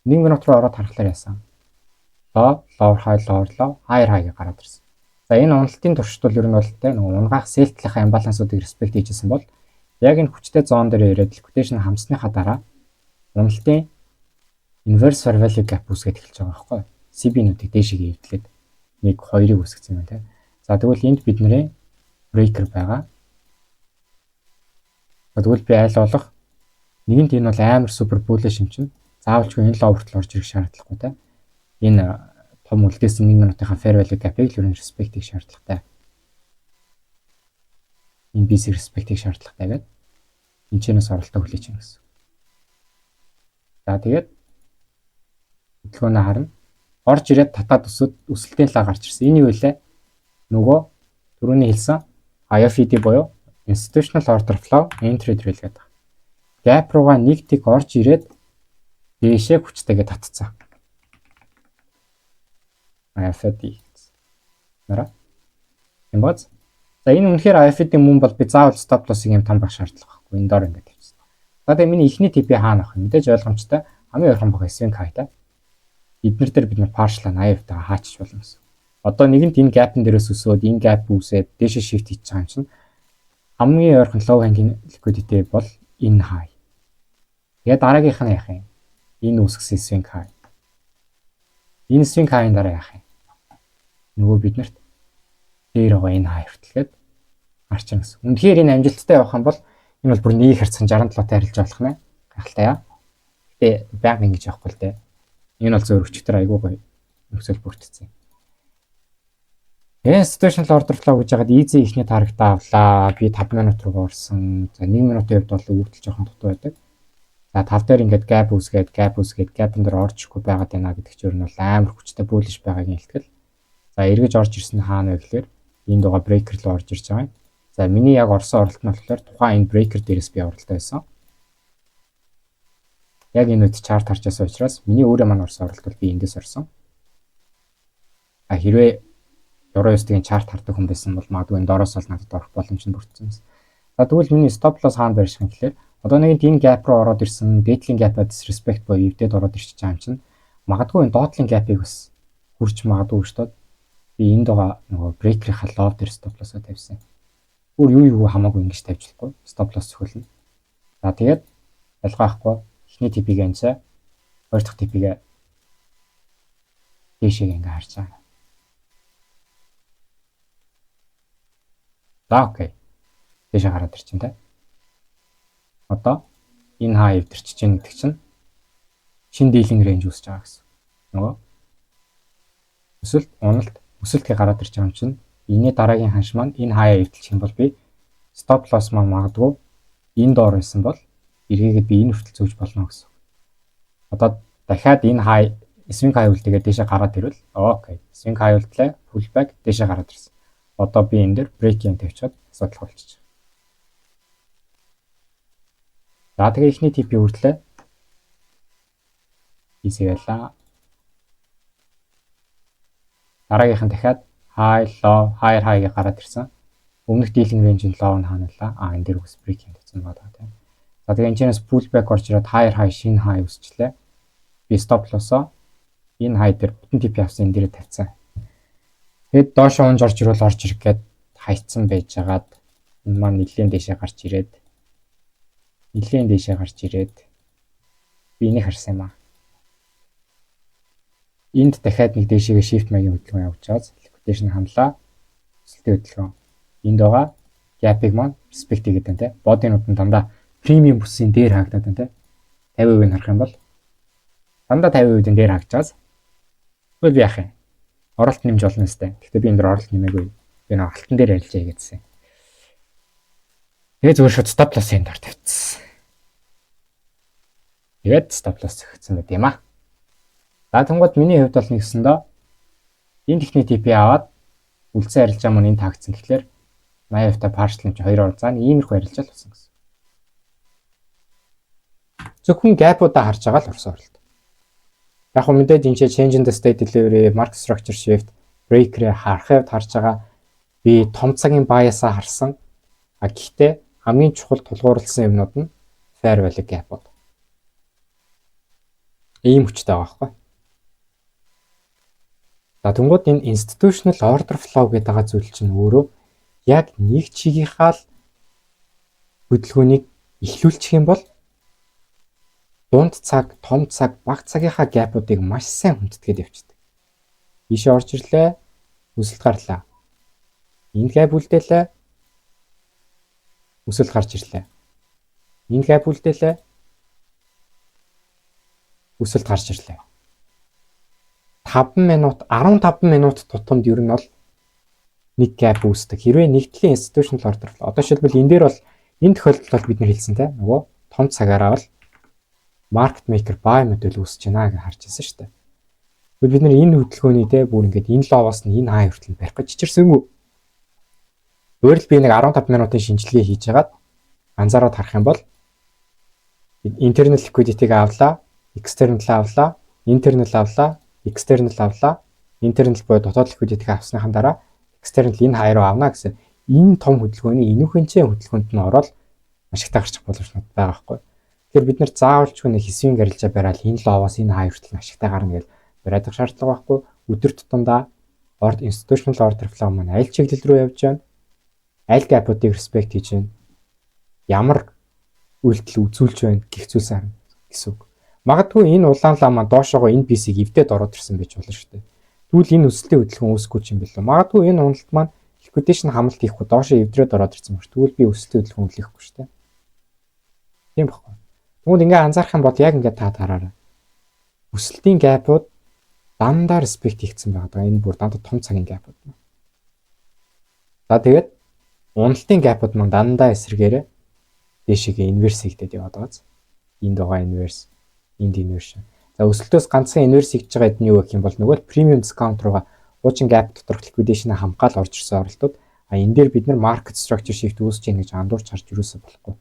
1 минут руу ороод харахаар яасан. Lower high higher high гараад ирсэн. За энэ уналтын туршид бол ер нь бол тэ нөгөө унгаах селтлийнхаа имбалансуудыг респект хийжсэн бол яг энэ хүчтэй зоон дээр ирээд liquidation хамсныхаа дараа уналтын inverse fair value gap үүсгээд эхэлж байгаа байхгүй. CB-нүүдийг дээшээ эвдлээд 1 2-ыг үүсгэсэн юм тэ. За тэгвэл энд бидний breaker байгаа. Тэгвэл би айл болох нэгэнт энэ бол амар супер bullish юм чинь. Заавалчгүй энэ лоо хүртэл орж ирэх шаардлагагүй те. Энэ том үлдээсэн 1 минутынхаа fair value gap-ыг л respect-ийг шаардлагатай. Энэ BC respect-ийг шаардлагатай гэдэг. Энд чэнэс оролтоо хүлээж чинь гэсэн. За тэгээд хөдөлгөөнөө харна. Орж ирээд татаад өсөлтийн талаа гарч ирсэн. Энэ юу вэ? Нөгөө түрүүний хэлсэн IFD буюу Institutional Order Flow Entry Drill гэдэг. Gap руугаа нэг тик орж ирээд дээшээ хүчтэйгээ татцсан. IFD. Нара. Юм бац. За энэ үнэхээр IFD мөн бол би заавал stop loss-ыг юм том байх шаардлага байхгүй. Энэ доор ингэ тавьчихсан. За тэгээд миний эхний типи хаана авах юм? Мэдээж ойлгомжтой. Хамгийн ойрхон баг swing high та. Эднэр дээр бид нар partial 80-таа хаачих болно гэсэн. Одоо нэгэнт энэ gap-ын дээрээс өсөөд энэ gap үүсээд дээшээ shift хийж байгаа юм чинь хамгийн ойрхон low hanging liquidity бол энэ high. Тэгээд дараагийнх нь яах юм? Энэ үсгсэн swing high. Энэ swing high-ын дараа яах юм? Нөгөө биднэрт дээр байгаа энэ high хүртэлгээд гарчин гэсэн. Үнэхээр энэ амжилттай явах юм бол энэ бол бүр нэг харцсан 67-тай харилж болох нэ. Гайхалтай яа. Гэтэ байнга ингэж явахгүй л дээ. Энэ бол зөөр өчтөр айгүй гоё нөхцөл бүрдсэн. Institutional order flow гэж яагаад easy ихний тарагтаа авлаа. Би 5 минут руу орсон. За 1 минутын хувьд бол өвдөлж жоохон дутуу байдаг. За тав дээр ингээд gap үүсгээд gap-ын дээр орчихгүй байгаад байна гэдэг чинь нь бол амар хүчтэй bullish байгаагийн илтгэл. За эргэж орж ирсэн хаана вэ гэхээр энэ дугаа breaker руу орж ирж байгаа юм. За миний яг орсон оролт нь болохоор тухайн энэ breaker дээрээс би оролттой байсан. Яг энэ үед chart харчаасан учраас миний өөрөө маань орсон оролт бол би эндээс орсон. А хэрвээ 9-ийн chart хардаг хүн байсан бол магадгүй энэ доороос л надад орох боломж нь бүрдсэн юм. За тэгвэл миний stop loss хаана барьж байгаа юм гэхээр одоо нэг энэ gap руу ороод ирсэн daily gap-а disrespect боёо эвдээд ороод ирчихэж байгаа юм чинь магадгүй энэ dotling gap-ыг бас хүрч магадгүй шүү дээ. Би энд байгаа нөгөө breaker-ийн low дээр stop loss-а тавьсан. Өөр юу хамаагүй ингэж тавьж болохгүй. Stop loss зөвхөлнө. За тэгээд ялгаахгүй эхний типийг анчаа хоёр дахь типийг дээшээ ингээ харж байгаа. За окей. Дээшээ гараад ирчин тэ. Одоо энэ хаа эвдэрч чинь гэдэг чинь шин dealing range үүсэж байгаа гэсэн. Нөгөө өсөлтгээ гараад ирж байгаа юм чинь энэ дараагийн ханш маань энэ хаяа эвдэлчих юм бол би stop loss маань магадгүй энэ доор байсан бол эргээгээд би энэ хүртэл зөөж болно гэсэн. Одоо дахиад энэ хай swing high үлдээгээд дээшээ гараад ирвэл окей. Swing high үлдлээ pullback дээшээ гараад ирсэн. Одоо би энэ дээр break-in тавьчихад асуудал болчих. За тэгээ ихний тип үрдлээ. Easy байлаа. Дараагийнх нь дахиад high low higher high-ыг гараад ирсэн. Өмнөх dealing range-ийн low нь ханалаа. Энэ дээр үс break-in тавьсан байгаа тийм. За тэгээ энэчнээс pullback орж ирээд higher high шинэ high үсчлээ. Би stop loss-оо энэ high дээр бүтэн тип явсан энэ дээр тавьсан. Тэгэд доош унж орж ирвэл орж ирэх гээд хайцсан байжгаад энэ маань нэлийн дээшээ гарч ирээд би энийг харсан юм аа. Энд дахиад нэг дээшээгээ shift маягийн хөдөлгөөн явуулж байгаас liquidation хамлаа. Өсөлтийн хөдөлгөөн. Энд байгаа gap-ыг маань respect гэдэг юм те. Body-нууд нь дандаа премиум бүсийн дээр хаагдаад байна те. 50% нь харах юм бол дандаа 50% дээр хаагдчихаас. Тэгвэл би яах юм? Оролт нэмж болно сте. Гэхдээ би энэ дөр оролт нэмээгүй. Би нэг алтан дээр арилжаа гэдсэн. Тэгээ зүгээр шууд stop loss-ын дор тавьчихсан. Тэгээд stop loss өгсөн байт юм аа. За тэнгууд миний хувьд бол нэгсэндээ энэ техник типи аваад үлдсэн арилжаа маань энэ таагдсан гэхлээр 80% та partial юм чи 2 орол заа иймэрхүү арилжаа л болсон гэсэн. Зөвхөн gap-уудаа харж байгаа л орсон оролт. Яг хөө мэдээж энэ change in the state delivery, market structure shift, breaker-ыг харахад харж байгаа би том цагийн bias-аа харсан. Гэхдээ хамгийн чухал тулгуурласан юмнууд нь fair value gap-ууд. Ийм хүчтэй байгаа байхгүй. За тэнгууд энэ institutional order flow гэдэг байгаа зүйл чинь өөрөө яг нэг чигийнхаа л хөдөлгөөнийг эхлүүлчих юм бол дунд цаг, том цаг, бага цагийнхаа gap-уудыг маш сайн хүндэтгээд явчихдаг. Ийшээ орж ирлээ, өсөлт гарлаа. Энд гэп үлдээлээ. Өсөлт гарч ирлээ. Энд гэп үлдээлээ. Өсөлт гарч ирлээ. 5 минут 15 минут тутамд ер нь бол нэг гэп үүсдэг. Хэрвээ нэгдлийн institutional order flow. Одоо шилбэл энэ дээр бол энэ тохиолдолд бол бид нар хэлсэн те нөгөө том цагаараа бол market maker buy модель үүсэж байна гэж харж байсан шүү дээ. Тэгвэл бид нар энэ хөдөлгөөний те бүр ингээд энэ ловоос нь энэ хай хүртэл барих гэж чичирсэнгүй. Өөрөлд би нэг 15 минутын шинжилгээ хийж хагаад анзаараад харах юм бол internal liquidity-г авлаа, external авлаа, internal авлаа, external авлаа, internal буюу дотоод liquidity-г авсныхан дараа external энэ хай руу авна гэсэн энэ том хөдөлгөөний энүүхэнчээ хөдөлгөөнд нь ороод маш их таарчих боломжтой байгаа байхгүй. Тэгэхээр бид нар заавалчгүй нэг хэсвийн гарилжаа бариад энэ ловоос энэ хай хүртэл маш ихтэй гарна гэж бариадах шаардлага байхгүй. Өдөр тутамдаа institutional order flow маань аль чиглэл рүү явж байна? Аль gap-уудыг respect хийж байна? Ямар үйлдэл үзүүлж байна гэх зүйлс харна гэсэн үг. Магадгүй энэ улаанлаа маань доошоогоо энэ BC-г эвдээд ороод ирсэн байж болно шүү дээ. Тэгвэл энэ өсөлтийн хөдөлгөөн үүсэхгүй юм билүү. Магадгүй энэ уналт маань liquidation хамлалт хийхгүй доошоо эвдрээд ороод ирсэн байна. Тэгвэл би өсөлтийн хөдөлгөөн үлээхгүй шүү дээ. Тийм баггүй. Тэгвэл ингээ анзаарах юм бол яг ингээ та тараарай. Өсөлтийн gap-ууд дандаа respect хийгдсэн байгаа. Энэ бүр дандаа том цагийн gap-ууд. За тэгээд уналтын gap-ууд маань дандаа эсрэгээрээ дээшээгээ инверс хийгдээд яваад байгааз. Энд байгаа инверс, энд инвершн. За өсөлтөөс ганцхан инверс хийж байгаа хэд нь юу гэх юм бол нөгөө премиум дискаунт руугаа хуучин gap доторх liquidation хамгаал орж ирсэн оролтууд энэ дээр бид нар market structure shift үүсэж ийн гэж андуурч харж юусоо болохгүй.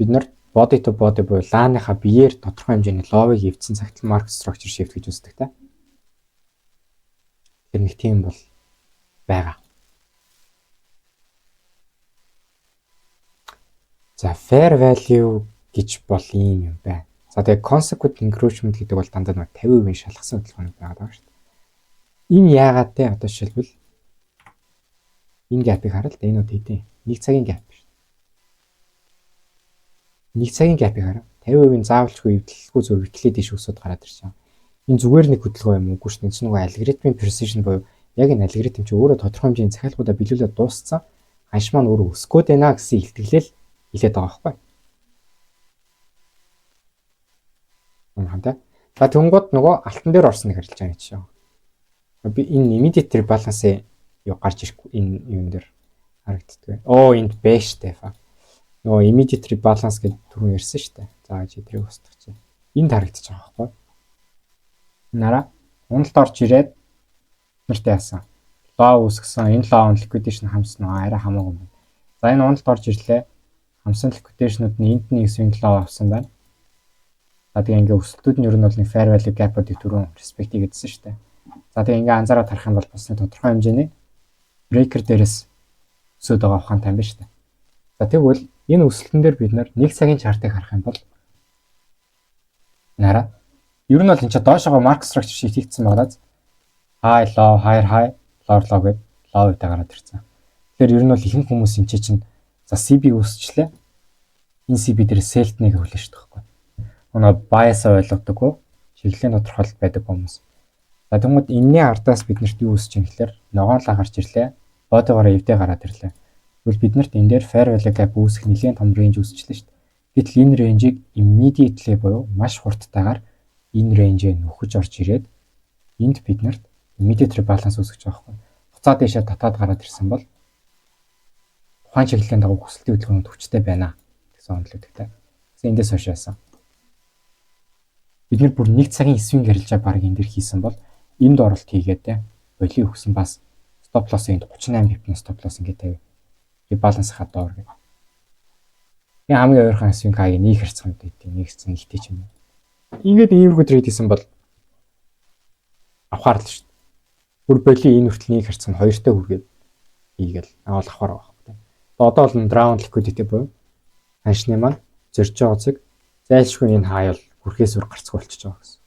Бид нар body to body буюу лааныхаа биеэр тодорхой хэмжээний ловыг эвдсэн цагт market structure shift гэж үздэг та. Тэр нэг тийм бол байгаа. За fair value гэж бол ийм юм байна. За тэгээ consequent encroachment гэдэг бол дандаа нэг 50% шалгасан хөдөлгөөн байгаа шүү дээ. Энэ яагаад те одоо жишээлбэл энэ gap-ыг хараад энэ нь хэдийн нэг цагийн gap шүү. Нэг цагийн gap-ыг хараа 50% заавалчгүй эвдэлгүй зөв эвдлээд иш өсөд гараад ирж байгаа. Энэ зүгээр нэг хөдөлгөөн юм уугүй шүү дээ. Энэ нөгөө алгоритмын precision буюу яг энэ алгоритм чи өөрөө тодорхой хэмжээний захиалгуудаа биелүүлээд дууссан. Ханш маань өөрөө өсгөөд байна гэсэн илтгэлэл хэлээд байгаа байхгүй. Хантай. За тэнгууд нөгөө алтан дээр орсныг харилж байгаа гэж байна. Би энэ immediate balance-ийг юу гарч ирэхгүй энэ юм дээр харагддаг. Оо энд бэ штэ. Нөгөө immediate balance гэдэг түрүү ярьсан штэ. За эдрийг устгах чинь. Энд харагдаж байгаа байхгүй. Нараа уналд орж ирээд нарт яасан. Лоо үүсгэсэн. Энэ лоо liquidation хамсан арай хамаагүй байна. За энэ уналд орж ирлээ. Хамсан liquidation-ууд нь энд нэг swing low авсан байна. За тэгээ ингээ өсөлтүүд нь ер нь бол нэг fair value gap-уудыг түрүүн respect хийгээдсэн шүү дээ. За тэгээ ингээ анзаараад харах юм бол бас нэг тодорхой хэмжээний breaker дээрээс өсөд байгаа ухаантай юм байна шүү дээ. За тэгвэл энэ өсөлтөн дээр бид нэг цагийн чартыг харах юм бол нараа ер нь бол энэ ч доошогоо market structure shift хийгдсэн байгаад high low higher high lower low гэдэг low үедээ гараад ирсэн. Тэгэхээр ер нь бол ихэнх хүмүүс энэ чинь за CB үүсчлээ. Энэ CB дээр sell-ийг хүлээн шүү дээ. Өнөө bias ойлгодоггүй чиглэлийн тодорхойлолт байдаг хүмүүс. За тэгмүүд энэний ардаас биднэрт юу үүсэж юм гэхээр ногоонлаа гарч ирлээ. Бодогоор эвдээ гараад ирлээ. Тэгвэл биднэрт энэ дээр fair value gap үүсэх нэлээд том range үүсчихлээ шүү дээ. Гэтэл энэ range-ийг immediately буюу маш хурдтайгаар энэ range-ийг нөхөж орж ирээд энд биднэрт immediate rebalance үүсгэж байгаа байхгүй. Буцаад дэшээ татаад гараад ирсэн бол тухайн чиглэлийн дагуу хүсэлтийн хөдөлгөөнөд хүчтэй байна гэсэн онол өгдөгтэй. Тэгсэн эндээс хойш яасан. Бид нэр бүр нэг цагийн эсвийн гарилжаа баг энэ дэр хийсэн бол энд оролт хийгээд боли өгсөн бас stop loss-ийн 38 пипний stop loss ингээд тавь. Rebalance хадаар гэх. Тэгээ хамгийн ойрхон эсвийн кагийн нэг хэрцэн гэдэг нэг хэрцэн ихтэй ч юм. Ингээд иймэрхүү трейд хийсэн бол авахаар л шүү дээ. Бүр боли энэ хүртэл нэг хэрцэн хоёртой хүргээд хийгээл аваад авахаар байгаа байхгүй. Одоо бол round liquidity буюу ханшны маань зорж байгаа зэрэг зайлшгүй энэ хай бол хүрхээс үр гарцгүй болчихж байгаа гэсэн.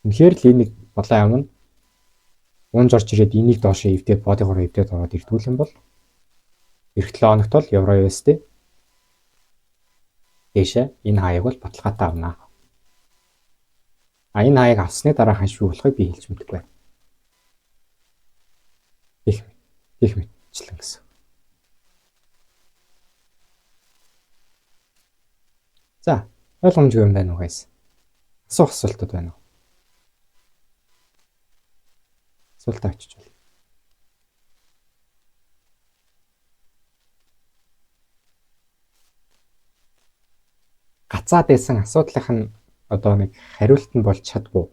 Үнэхээр л энийг болоо явна. Унж орж ирээд энийг доошоо эвдээд бодигоор эвдээд ороод ирдгүүл юм бол эх 7 хоногт бол евро USD дэшээ энэ хаяг бол баталгаатай авна. А энэ хаяг авсны дараа ханш болохыг би хэлж мэдгүй байна. гэх мэтчлэн гэсэн. За, ойлгомжгүй юм байна уу guys? Асуултууд байна уу? Асуултаа очиж байна. Гацаад байсан асуудлынх нь одоо нэг хариулт нь болж чадгүй.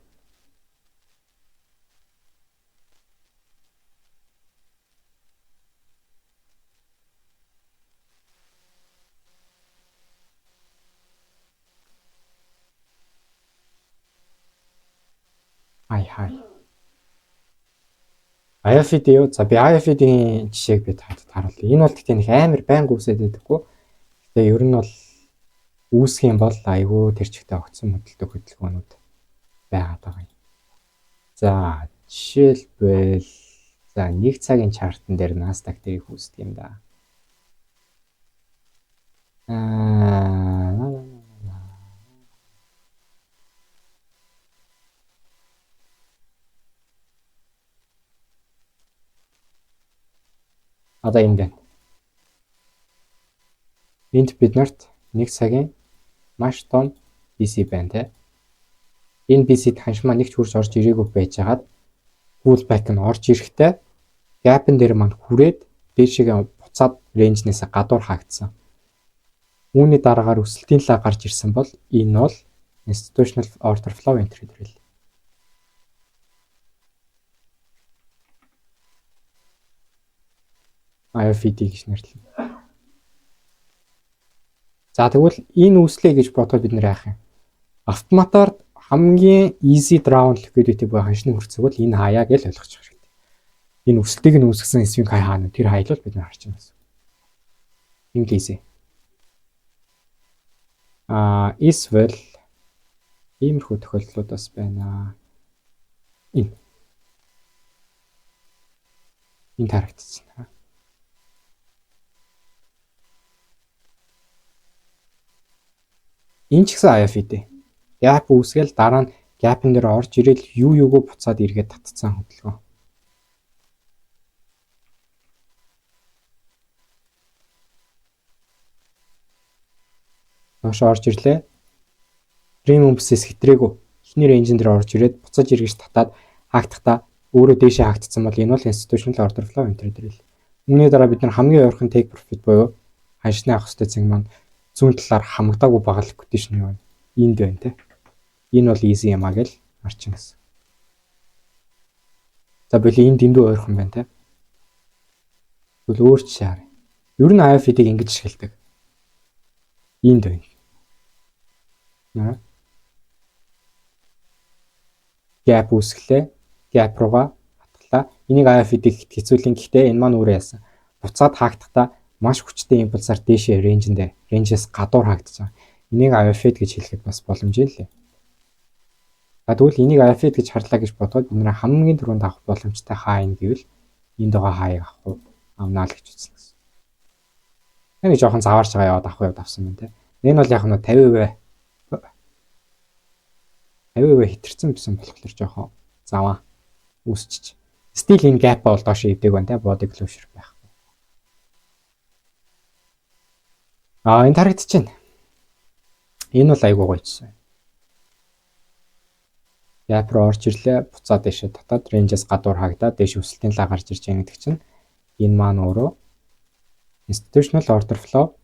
Хай. IFD юу? За би IFD-ийн жишээг би харуулъя. Энэ бол гэхдээ нэг амар байнга үсээд байдаггүй. Тэгээ ер нь бол үүсэх юм бол айгүй тэр чигтээ огцсон хөдөлгөөн хөдөлгөөнүүд байгаад байгаа юм. За жишээлбэл за 1 цагийн чартан дээр Nasdaq дээрх үүсдэг юм да. Одоо юм байна. Энд биднэрт 1 цагийн маш том BC байна те. Энэ BC-д ханшмаа нэг ч хурц орж ирээгүй байжгаад pullback нь орж ирэхдээ gap-н дээр маань хүрээд дээшээгээ буцаад range-нээсээ гадуур хаагдсан. Үүний дараагаар өсөлтийн лаг гарч ирсэн бол энэ бол institutional order flow entry дээр л. IFD гэж нэрлэнэ. За тэгвэл энэ үүслэе гэж бодоод бид нэр яах юм? Автоматар хамгийн easy drawdown liquidity буюу ханшны хөрцөг бол энэ хаяа гэж ойлгочих хэрэгтэй. Энэ өсөлтийг нь үүсгэсэн swing high хаана тэр хаялал бид нар харж байна гэсэн. Ийм easy. Эсвэл иймэрхүү тохиолдлууд бас байна. Энэ харагдсан. Энэ ч гэсэн IFD. Gap үүсгээл дараа нь gap-н дээр орж ирээл юугөө буцаад эргээд татцсан хөдөлгөөн. Доош орж ирлээ. Premium business хэтрээгүй. Эхний range-н дээр орж ирээд буцаж эргэж татаад хаагдахтаа өөрөө дээшээ хаагдсан бол энэ бол institutional order flow entry дээр л. Үүний дараа бид нар хамгийн ойрхон take profit буюу ханшны авах ёстой цэг маань зүүн талаар хамагдаагүй байгаа liquidation юу вэ? Энд байна те. Энэ бол easy юм а гэж харчин гэсэн. За боли энэ дэндүү ойрхон байна те. Тэгвэл өөрч шаар. Ер нь IFD-ийг ингэж ашигладаг. Энд байна. Gap үүсгэлээ. Gap руугаа хатглаа. Энийг IFD-ийг хэцүүлэн гэхдээ энэ маань өөрөө яасан. Буцаад хаагдахтаа маш хүчтэй импульсаар дээшээ range-с гадуур хаагдсан. Энийг IFD гэж хэлэхэд бас боломжтой лээ. Тэгвэл энийг IFD гэж харлаа гэж бодоод бид нэр хамгийн түрүүнд авах боломжтой хаа юм гэвэл энд байгаа хааяг авах амнаа л гэж үзсэн гэсэн. Энэ жоохон заваарч байгаа яваад авах авсан байна те. Энэ бол яг нь 50% хэтэрсэн байсан болохоор жоохон заваа үүсчих. Still энэ gap бол доош ивдэг байна те. Body closure байх. Энэ харагдчихэв. Энэ бол айгуу гоёчсан. Gap руу орж ирлээ, буцаад дэшээ татаад range-с гадуур хагдаад дэш өсөлтийн лаг гарч ирж байгаа гэдэг чинь энэ маань өөрөө institutional order flow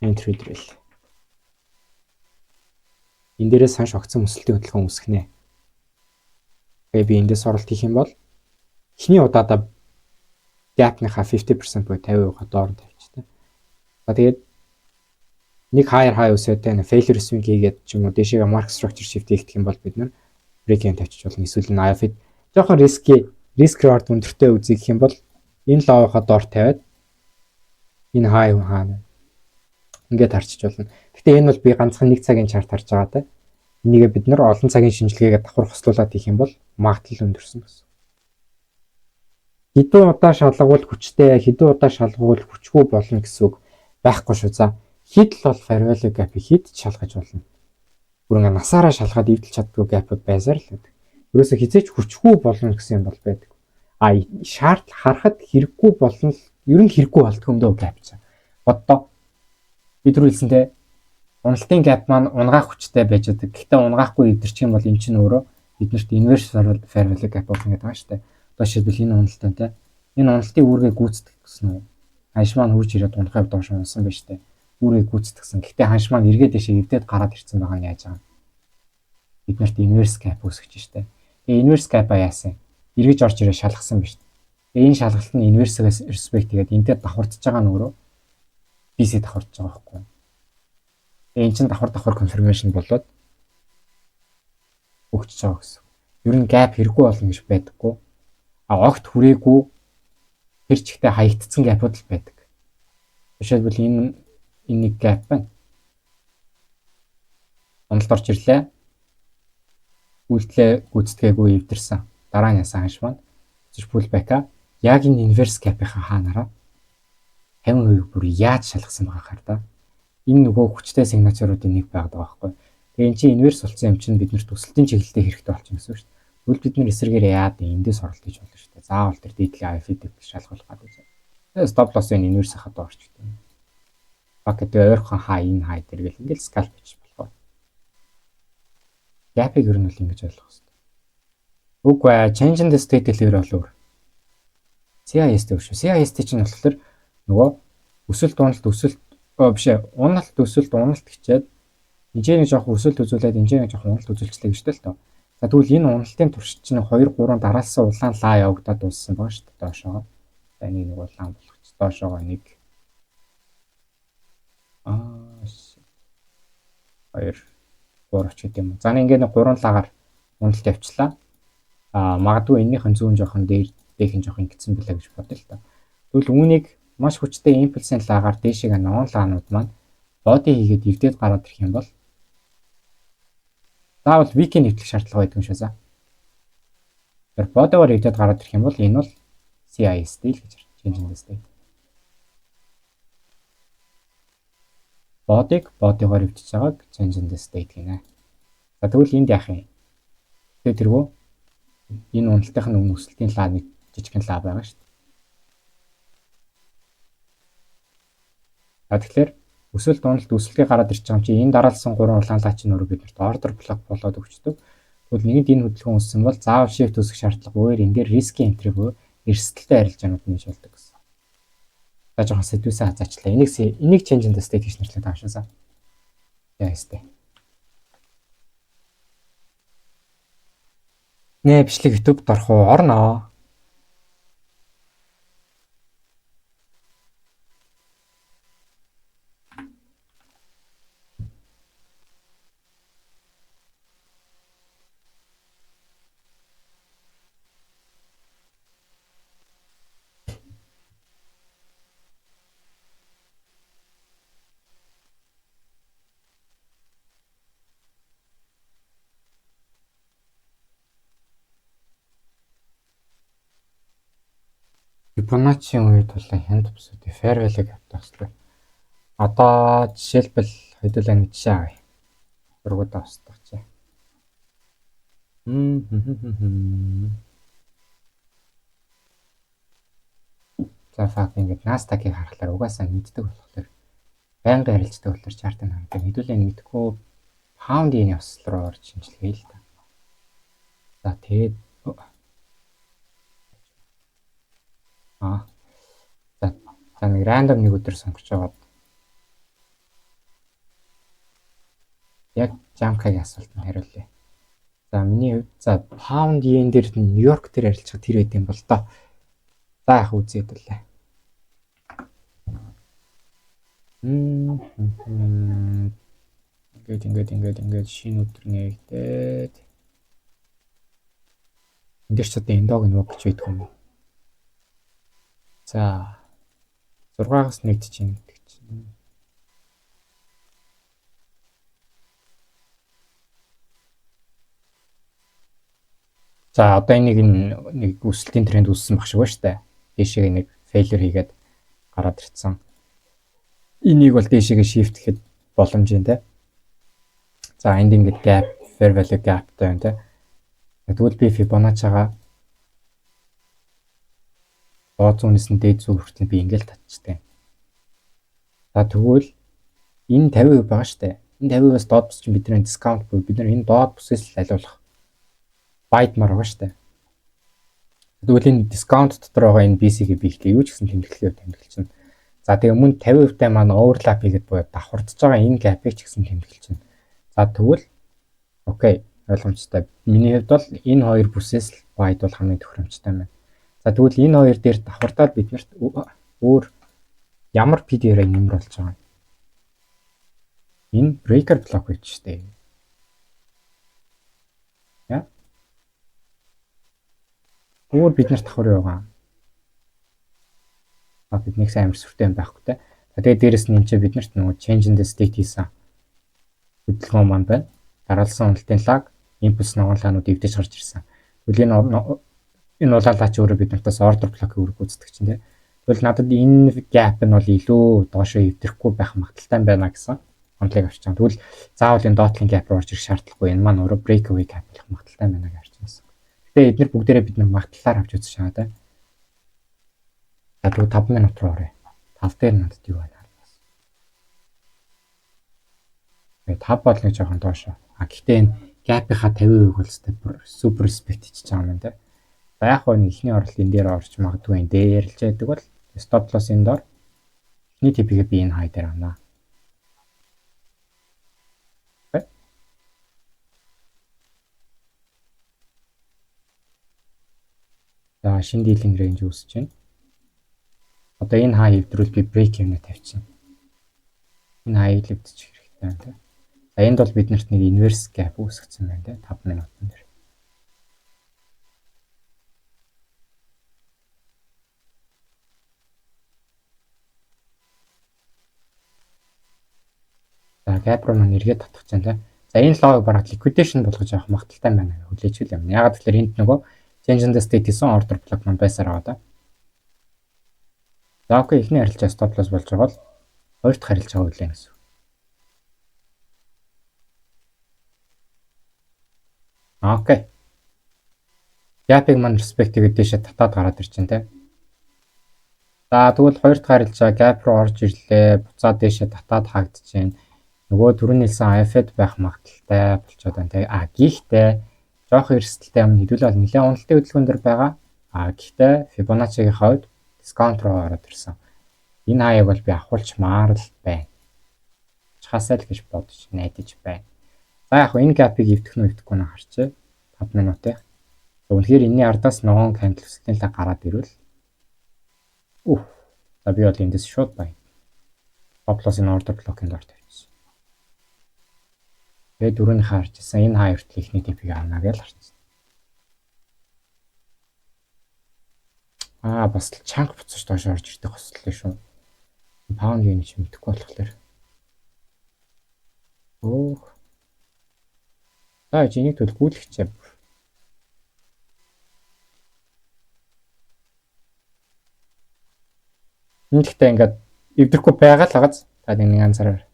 entry drill. Энэ дээрээс ханш огцон өсөлтийн хөдөлгөөн үүсгэнэ. Тэгээ би эндээс оролт хийх юм бол эхний удаадаа gap-ныхаа 50% буюу 50% доор тавьчихсан. За тэгээд нэг higher high үсэтэй failure swing хийгээд ч юм уу дэшээ market structure shift хийх юм бол бид нэр break-in тавьчих болно. Эсвэл энэ IFD жоохон risk reward өндөртэй үзье гэх юм бол энэ low-ийнхаа доор тавиад энэ high хаана ингээд харчиж болно. Гэтэ энэ бол би ганцхан 1 цагийн чарт харж байгаа те. Энийгээ бид нар олон цагийн шинжилгээгээ давхар хослуулад хийх юм бол магадлал өндөрсөн гэсэн. Хэдэн удаа шалгавал хүчтэй, хэдэн удаа шалгавал хүчгүй болно гэсэн үг байхгүй шүү. За хэд л бол fair gap хэд шалгаж болно. Бүрэн насаараа шалгаад ивдэл чаддгүй gap-ууд байсаар л байдаг. Ерөөсө хизээч хүчгүй болно гэсэн юм бол байдаг. Шаардлага харахад хэрэггүй болно л ер нь хэрэггүй болтго юм дөө gap чинь. Одоо бид рүү хэлсэнтэй уналтын gap маань унгаах хүчтэй байж байгаа. Гэхдээ унгаахгүй өвдөрчих юм бол эн чинь өөрөө биднэрт inverse parallel gap болно гэдэг байгаа шүү дээ. Одоо жишээлбэл энэ уналттай те. Энэ уналтын үүргээ гүйцэтгэх гэсэн үү? Ханш маань хурж ирээд унахыг доош унсан байж тээ. Үүргээ гүйцэтгсэн. Гэхдээ ханш маань эргээд дэшээ эвдээд гараад ирсэн байгаа нь яаж байгаа юм? Биднэрт inverse gap үүсгэж штэ. Тэгээ inverse gap-а яасан? Эргэж орж ирээ шалгасан биз дээ. Тэгээ энэ шалгалт нь inverse-гээс respect тэгээд энтэй давхардж байгаа нь өөрөө BC давхардж байгаа байхгүй. Тэгээ эн чинь давхар confirmation болоод өгч байгаа гэсэн. Ер нь gap хэрэггүй болно гэж байдаггүй. Огт хүрээгүй тэр чигтээ хаягдсан gap-уд л байдаг. Жишээлбэл энэ нэг gap байна. Онолд орж ирлээ. Үйлдэлээ гүйцэтгээгүй эвдэрсэн. Дараа нь ясан ханш маань pull back-а яг энэ inverse gap-ийнхаа хаанаараа 50% бүр яаж шалгасан байгаа хар та. Энэ нөгөө хүчтэй сигнатуруудын нэг байгаад байгаа байхгүй. Тэгээ эн чинь inverse болсон юм чинь бид нэр төсөлтийн чиглэлтэй хэрэгтэй болчихсон гэсэн үг шүү дээ. Тэгвэл бид нэр эсрэгээр яад эндээс оролт хийж болно шүү дээ. Заавал тэр дээдлийн IF-ийг шалгуулах гэдэг. Тэгээ stop loss-ын inverse хатаа орчтой. Bucket ойрхон хай энэ хай тэргээл ингээл scalp хийж болох. Gap-ыг ер нь бол ингэж ойлгох хэрэгтэй. Үгүй ээ, change in the state хэлээр болов. CIST шүү. CIST чинь болохоор нөгөө өсөлт уналт биш ээ, уналт өсөлт уналт гэчээд энэнийг жоох өсөлт үзүүлээд энэнийг жоох уналт үзүүлчихлээ гэж тэл тоо. За тэгвэл энэ уналтын турш чинь 2 3 дараалсан улаан лаа явагдаад дууссан байгаа шүү дээ доошоо. За энийг нэг улаан болгоч доошоо нэг 2 3 ч гэдэм юм. За ингээд нэг 3 лагаар уналт явчлаа. Магадгүй энэнийхэн зүүн жоохон дээхэн жоохон ингэсэн билээ гэж бодлоо л та. Тэгвэл үүнийг маш хүчтэй импульсын лагаар дээшээ ноон лаанууд маань боди хийгээд эвдээд гараад ирэх юм бол заавал weekend нэвтлэх шаардлага байдаг юм шээ. Тэр бодиор эвдээд гараад ирэх юм бол энэ бол CIST л гэж change in the state. Бодигоор эвдэж байгааг change in the state гинэ. За тэгвэл энд яах юм? Тэгээ тэргөө энэ уналтынх нь өсөлтийн лаа нэг жижигхэн лаа байгаа шүү дээ. Тэгэхээр өсөлт уналт өсөлтөй гараад ирж байгаа юм чи энэ дараалсан 3 улаан лаа чинь өөрөө биднэрт ордер блок болоод өгчдөг. Тэгвэл нэгэнд энэ хөдөлгөөн үүссэн бол заавал shift үүсгэх шаардлага өөр энэ дээр risk entry буюу эрсдэлтэй арилжаанууд нээж болдог гэсэн. За жоохон сэдвээсээ хазаачлаа. Энийг change in the state гэж нэрлэдэг байгаа шээ. Яастай. Нэ бичлэг YouTube-д орох уу? Орноо. Фибоначчигийн үед бол хянд төвсүүдийн fair value гаптай хэвчээ. Одоо жишээлбэл хэдүүлээ нэг жишээ авъя. Зургуудаа устгах чи. За факт ингээд Nasdaq-ийг харахаар угаасаа мэддэг болохоор байнга ярилцдаг болохоор чартыг хангалттай хэдүүлээ мэдхгүй pound-ийн явцал руу орж шинжилгээ л та. За тэгээд за нэг рандом нэг өдөр сонгож аваад яг Жамкагийн асуултанд хариулъя. За миний хувьд за pound yen дээр Нью-Йорк дээр ярилцах тэр байд юм бол доо. За яг үзээд үлээ. Ингээд шинэ өдөр нэгдээд энэ ч одоо эндог нэг гэж байдаг юм. За 6-аас нэгдэж ийн гэдэг чинь. За одоо энийг нэг өсөлтийн тренд үүссэн баг шиг байна шүү дээ. Дээшээ нэг failure хийгээд гараад ирсэн. Энийг бол дээшээгээ shift гэхэд боломж юм те. За энд ингээд gap, fair value gapтай байна те. Тэгвэл би Fibonacci-гаа доод зүүнээс нь дээд зүүн хүртэл би ингээл татчихтай. За тэгвэл энэ 50% байгаа шүү дээ. Энэ 50%-аас доод бус чинь бидний дискаунт буюу бид нар энэ доод бүсээс л аливаалах байдмаар байгаа шүү дээ. Тэгвэл энэ дискаунт дотор байгаа энэ BC-ийг биелэхээ юу ч гэсэн тэмдэглэхээ тэмдэглэж байна. За тэгээ өмнө 50%-тай маань overlap хийгээд буюу давхардж байгаа энэ gap-ыг ч гэсэн тэмдэглэж байна. За тэгвэл окей, ойлгомжтой. Миний хувьд бол энэ хоёр бүсээс л байдвал хамгийн тохиромжтой байна. За тэгвэл энэ хоёр дээр давхардаад биднэрт өөр ямар PDR-ыг нэмэр болж байгаа юм? Энэ breaker block гэж шүү дээ. Яа? Өөр биднэрт давхар яваа. Биднийг сайн амар сүртэй юм байхгүй те. Тэгээд дээрэс нь энэ чинь биднэрт нөгөө change in the state хийсэн хөдөлгөөн маань байна. Дараалсан уналтын лаг, импульс ногоонлаанууд эвдэж гарч ирсэн. Тэгвэл энэ улаалаач өөрөө биднэртээс order block-ийг үүрэг гүйцэтгэж чинь те. Тэгвэл надад энэ gap нь бол илүү доошоо эвдэрэхгүй байх магадaltaй байна гэсэн онцлог авч байгаа. Тэгвэл заавал энэ dotling gap руу орж ирэх шаардлагагүй. Энэ маань өөрөө breakaway gap болох магадaltaй байна гэж харж байсан. Гэтэ эдгээр бүгдээрээ бид нар магадaltaар авч үзэж байгаа те. За тэгвэл 5 минут руу оръё. 5 дээр надад юу байна? Тэгээ 5 болно жоохон доошоо. Гэхдээ энэ gap-ийнхаа 50% бол супер респект хийж байгаа юм те. За яг хөө эхний оролтын дээр орж магадгүй энэ дээр ярилж байдаг бол stop loss-ын дор эхний типигээ би энэ хай дээр авнаа. За шинэ dealing range үүсэж байна. Одоо энэ хай хэвдрүүл би break юм тавьчихна. Энэ хаяг л хэвдчих хэрэгтэй байна те. За энд бол биднэрт нэг inverse gap үүсгэсэн байна те 5 минутын дээр. За gap руу маань эргээд татах чинь те. За энэ лог бараг liquidation болгож авах магадaltaй байна гэж хүлээж үл юм. Ягаад гэвэл энд нөгөө change in the state гэсэн order block маань байсаар байгаа да. За окей, эхний харилцаа stop loss болж байгаа бол хоёр дахь харилцаа үлээн гэсэн. Окей. Gap-ыг маань respect гэдэг дэшээ татаад гараад ирчихэн те. За тэгвэл хоёр дахь харилцаа gap руу орж ирлээ. Буцаад дэшээ татаад хаагдчихээн. Нөгөө түрүүний хэлсэн IF-д байх магадaltaй болчиход байна те. Гэхдээ жоох эрсдэлтэй юм хэдүүлээ бол нэлээд уналтын хөдөлгөөн дээр байгаа. Гэхдээ Fibonacci-гийн хувьд дискаунт руу ороод ирсэн. Энэ хаяг бол би авахулчмаар л байна. Чхасаа л гэж бодож найдаж байна. За яг энэ gap-ыг эвдэх нь эвдэхгүй нь харчээ. 5 минутын. Үнэхээр энэний ардаас ногоон candle үсэлтийн лаг гараад ирвэл за би бол эндээс шууд бай. Stop loss-ын order block-ын дор тавьчихсан. Тэгээд дөрөвний харжсан энэ хаяг хүртэл ихний типийг авна гэж харчихсан. Бас л чанга буцаж доош орж ирдэг хослоо шүү. Pound yen ч мэдэхгүй болохоор. За энийг төлгүүлчихье. Энэ гэхдээ ингээд эвдэхгүй байгаа л агаз. Та нэг анзаараар.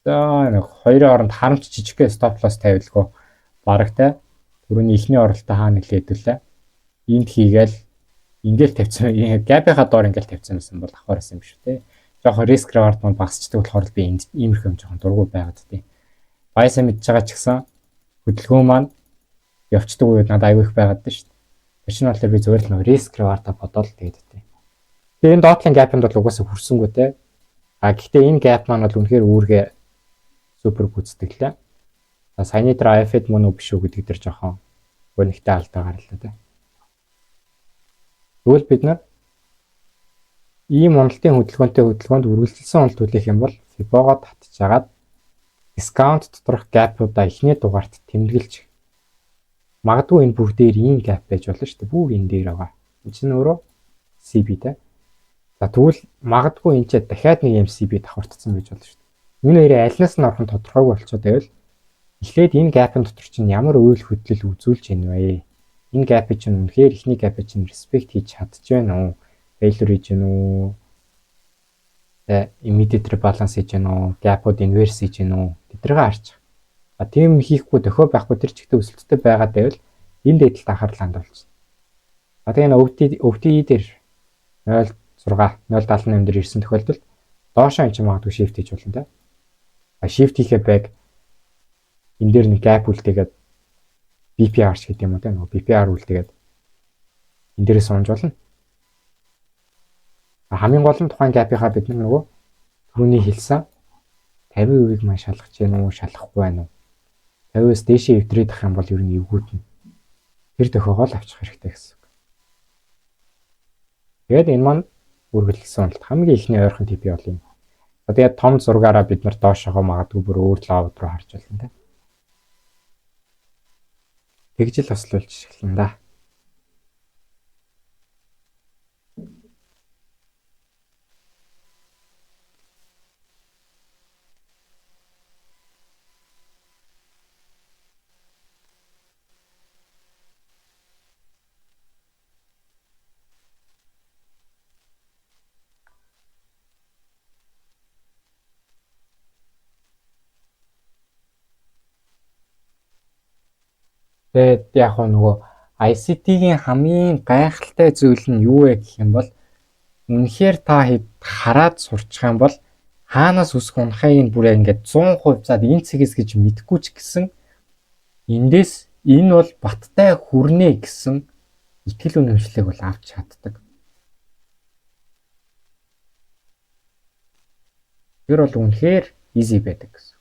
За нэг хоёрын хооронд харамч жижигхэн stop loss тавилгүй барагтай. Түрүүний ихний оролтоо хаана нэлээдүүлээ. Энд хийгээл ингээл тавьсан. Gap-ийнхаа доор ингээл тавьсан байсан бол авахаас юм шүү те. Жохон risk reward маань багасчдаг болохоор би энд иймэрхүү юм жохон дургуй байгаад тий. Баясаа мэдж байгаа ч гэсэн хөдөлгөөн маань явцдаг үед надад аягүй их байгаад дээ шүү дээ. Тэр чинь болохоор би зүгээр л нөө risk reward-а бодоод тэгээд тий. Тэгээ энэ dotling gap-нд бол угаасаа хүрсэнгүй те. Гэхдээ энэ gap маань бол үнэхээр үүргээ супер гүйцэтгэлээ. Саяны дээр IF-д мөн үү биш үү гэдэг дээр жоохон гонигтай алдаа гарлаа те. Тэгвэл бид нар ийм уналтын хөдөлгөөнд үргэлжилсэн уналт хүлээх юм бол Fibo-го татж агаад дискаунт доторх gap-уудаа эхний дугаарт тэмдэглэж магадгүй энэ бүгдээр ийм gap байж болно шүү дээ. Бүгд энэ дээр байгаа. Энэ чинь өөрөө CB те. За тэгвэл магадгүй энэ ч дахиад нэг MCB давхартсан байж болно шүү дээ. Энэ хоёрын алинаас нь орох нь тодорхойгүй болчиход байвал эхлээд энэ gap-ын дотор чинь ямар үйл хөдлөл үзүүлж байна вэ? Энэ gap-ыг чинь үнэхээр ихний gap-ыг чинь respect хийж чадчихвэ үү? Failure хийж гэнэ үү? Immediate rebalance хийж гэнэ үү? Gap-ууд inverse хийж гэнэ үү? Тэднийг харж. Тийм хийхгүй дөхөө байхгүй тэр чигтээ өсөлттэй байгаа байвал энэ дээдлэлд анхаарал хандуулчихна. Тэгээ энэ өвдий дээр 0.6 0.78 дээр ирсэн тохиолдолд доошоо энэ ч магадгүй shift хийж болно те. Shift хийхээ байг энэ дээр нэг gap үлдээгээд BPR ч гэдэг юм уу те. Нөгөө BPR үлдээгээд энэ дээрээ сунж болно. Хамгийн гол нь тухайн gap-ийнхаа бид нөгөө түрүүний хэлсэн 50%-ийг маань шалгах гэж байна уу, шалгахгүй байна уу? 50%-аас дээшээ эвдрээд ах юм бол ер нь эвгүүтнэ. Тэр тохиогоо л авчих хэрэгтэй гэсэн. Тэгээд энэ маань үргэлжлсэн бол хамгийн ихний ойрхон TP бол юм. Тэгээд том зургаараа бид нар доошоо магадгүй бүр өөр лавд руу харж байна те. Тэгж л ослуулж эхэлнэ да. Тэгээд яг нөгөө ICT-ийн хамгийн гайхалтай зүйл нь юу вэ гэх юм бол үнэхээр та хараад сурчих юм бол хаанаас үсэх унахыг бүрээ ингээд 100% зад энэ цэгээс гэж мэдгүй ч гэсэн эндээс энэ бол баттай хүрнэ гэсэн итгэл үнэмшлийг бол авч чаддаг. Тэр бол үнэхээр easy байдаг гэсэн.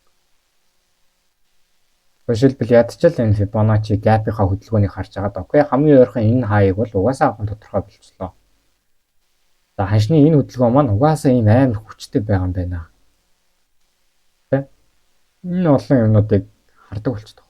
Жишээлбэл ядчил энэ Fibonacci gap-ийнхаа хөдөлгөөнийг харж байгаад окей хамгийн ойрхон энэ хаяг бол угаасаа авах тодорхой болчихлоо. За ханшны энэ хөдөлгөөн маань угаасаа ийм амар хүчтэй байгаа юм байна. Тэ? Энэ олон юмнуудыг хардаг болчихдог.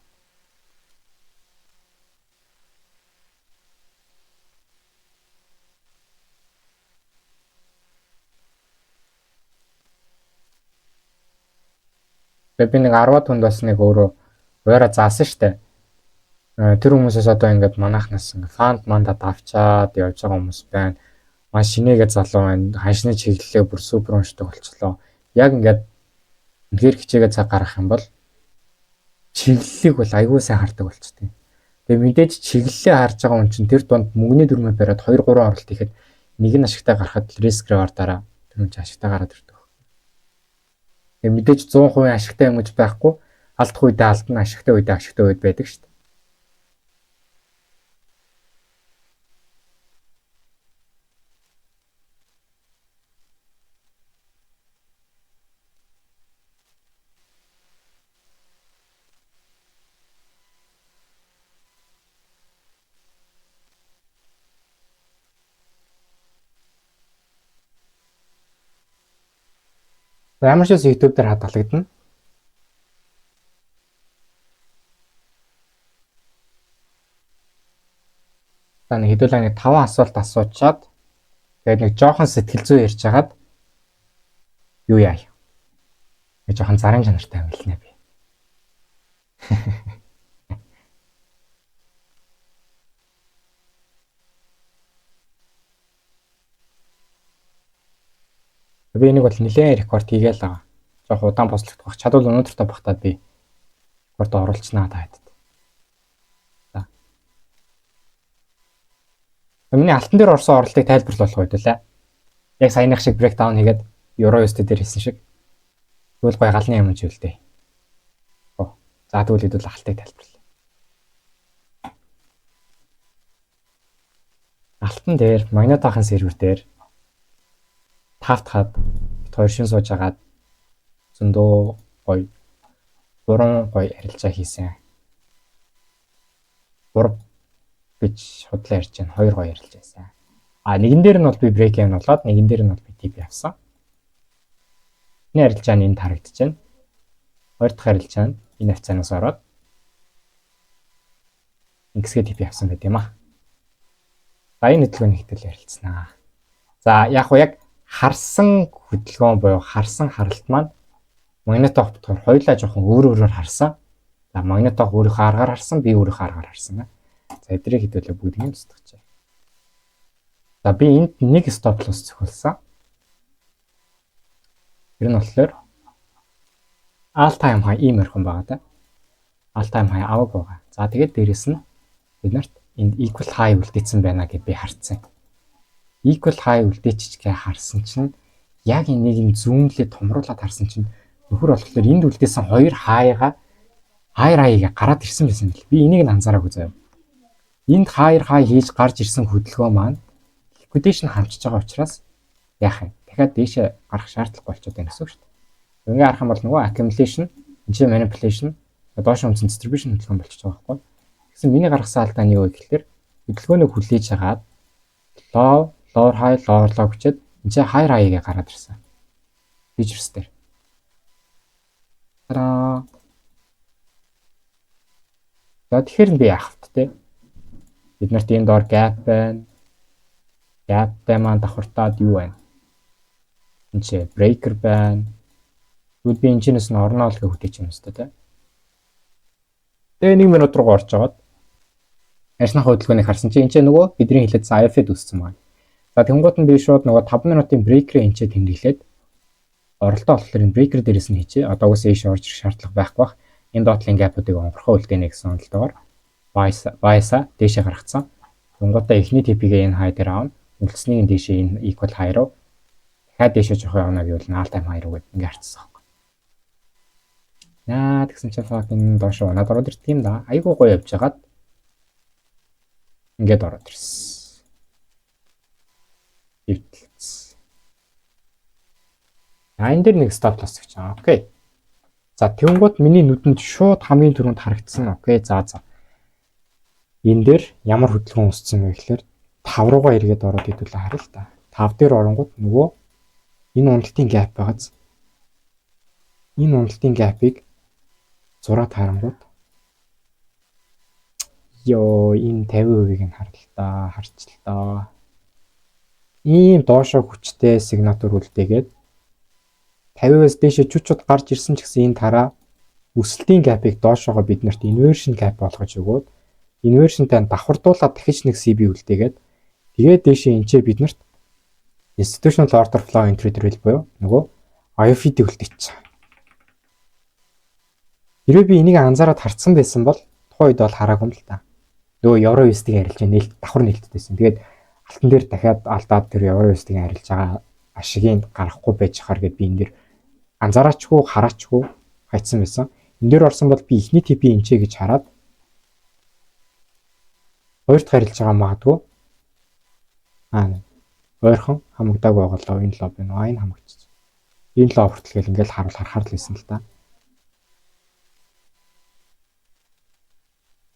Би нэг 10-аад хүнд бас нэг өөрөө уяараа заасан штэ. Тэр хүмүүсээс одоо ингээд манайхнаас ингээд фанд мандад авчаад явж байгаа хүмүүс байна. Маш шинээгээ залуу байна. Ханшны чиглэлээ бүр супер уншдаг болчихлоо. Яг ингээд үнээр хичээгээ цаг гаргах юм бол чиглэлийг бол аягүй сайн хардаг болчтой. Тэгээ мэдээж чиглэлээ харж байгаа хүн чинь тэр донд мөнгөний дүрмээ бариад 2 3 оролт хийхэд нэг нь ашигтай гарахад риск рeward-аараа тэр хүн ашигтай гараад ирдэг. Тэгээ мэдээж 100% ашигтай юм гэж байхгүй. Алдах үедээ алдна, ашигтай үедээ ашигтай үед байдаг шүү дээ. Ямар ч YouTube дээр хадгалагдана. За нэг хэдүүлээ нэг 5 асуулт асуучаад тэгээд нэг жоохон сэтгэл зүй ярьж хагаад юу яа. Нэг жоохон зарын чанартай хэлнэ би. Би энийг бол нэлээд рекорд хийгээл байгаа. Жоох удаан бослогдох бах. Чадвал өнөөдөр та багтаад би рекорд оруулчихнаа та хэд. За. Миний алтан дээр орсон оролтыг тайлбарлуулах үед лээ. Яг саяных шиг брейкдаун хийгээд Euro-USD дээр хийсэн шиг. Тэгвэл гой галны юм ч үлдээ. За тэгвэл хэдүүл алтыг тайлбарлая. Алтан дээр магнитоохын сервер дээр тавтахад хоёр шин сууж агаад зөндөө гоё 3 гоё арилжаа хийсэн. 3 гэж худлаа ярьж байна. 2 гоё арилжаа хийсэн. Нэгэн дээр нь бол би брейк юм болоод нэгэн дээр нь бол би TP авсан. Энэ арилжаа нь энд харагдаж байна. Хоёр дахь арилжаа нь энэ хавцаанаас ороод ингэсгээ TP авсан байт юм аа. За энэ хөдөлгөөний хэтэл ярилцсанаа. За яг харсан хөдөлгөөн буюу харсан харалт маань магнитоох бодохоор хоёулаа жоохон өөрөөр харсан. За магнитоох өөрийнхөө аргаар харсан, би өөрийнхөө аргаар харсан. За эдрийг хэдүүлээ бүгдийг нь тусдагчаа. За би энд нэг стоп лосс зохиолсон. Тэр нь болохоор all time high ийм өрхөн байгаа да. all time high аваг байгаа. За тэгээд дээрэс нь бид нарт энд equal high үлдээсэн байна гэд би харцсан. Equal high үлдээчихгээ харсан чинь яг энийг юм зүүнлээ томруулаад харсан чинь нөхөр болохоор энд үлдээсэн хоёр high-га high-гээ гараад ирсэн байсан бэл. Би энийг нь анзаараагүй заяа. Энд high хийж гарч ирсэн хөдөлгөөн маань liquidation хамчиж байгаа учраас яах юм? Дахиад дээшээ гарах шаардлагагүй болчиход байна гэсэн үг шүү дээ. Ингээ харах юм бол нөгөө accumulation, энэ manipulation, доош өмсөн distribution хөдөлгөөн болчихж байгаа байхгүй. Гэсэн миний гаргасан алдаа нь юу вэ гэхээр хөдөлгөөнийг хүлээж хагаад lower high гэчихэд энэ higher high-гээ гараад ирсэн. Features дээр. За тэгэхээр би яах вэ те? Бид нарт энэ доор gap байна. Gap-тай маань давхартаад юу байна? Энд breaker байна. Тэгвэл би энэчнээс нь орноо л хөтөж юм өстэй те. Тэгээ 1 минут руу орж агаад ажлынхаа хөдөлгөөнийг харсан чинь энэ нөгөө бидний хэлээд IF-д үссэн байна. За тэнгуут нь би шууд нөгөө 5 минутын breaker-ийг энэчээ тэмдэглээд оролдоо болохоор энэ breaker дээрээс нь хийчээ. Одоо уус ийш орж ирэх шаардлага байхгүй бах. Энэ dotling gap-уудыг онгорхоо үлдээнэ гэсэн онолтойгоор bias-а дээшээ гаргацсан. Тэнгуутаа эхний типигээ энэ high дээр аавна. Үлдсэнийг дээшээ энэ equal high руу дахиад дээшээ жоох явна гэвэл all time high руу ингэ харцсан байхгүй. Наа тэгсэн чинь fucking доош унаад ороод ирт юм да. Айгуу гоё явж хагаад ингээд ороод ирсэн. Ивтлц. Энэ дээр нэг stop loss гэж байгаа. Окей. За тэнгууд миний нүдэнд шууд хамгийн түрүүнд харагдсан. Окей. За. Энэ дээр ямар хөдөлгөөн үүссэн бэ гэхээр 5 руугаа эргээд ороод идүүлээ харъя л та. 5 дээр оронгууд нөгөө энэ уналтын gap байгааз. Энэ уналтын gap-ыг зураад харангууд энэ 50%-ийг нь харчлаа. Ийм доошоо хүчтэй сигнатур үлдээгээд 50-аас дээшээ чүчүүд гарч ирсэн ч гэсэн энэ тараа өсөлтийн gap-ыг доошоогоо биднэрт inversion gap болгож өгөөд inversion-тай давхардуулаад дахиж нэг CB үлдээгээд тэгээд дээшээ энчээ биднэрт institutional order flow entry drill буюу нөгөө IFD үлдээчих. Хэрвээ би энийг анзаараад харцсан байсан бол тухайн үед бол хараагүй юм л та. Нөгөө евро USD-ийг арилж нээлт давхар нээлттэйсэн. Тэгээд алтан дээр дахиад алдаад тэр евро USD-ийг арилж байгаа ашигийг гаргахгүй байж хаар гэд би энэ дэр анзаараачгүй хараачгүй хайцсан байсан. Энэ дээр орсон бол би ихний типи энчээ гэж хараад хоёр дахь арилж байгаа магадгүй. Ойрхон хамагдаагүй болоо энэ лоб энэ хамагдчих. Энэ лоб хүртэл гэл ингээл харахаар л байсан л та.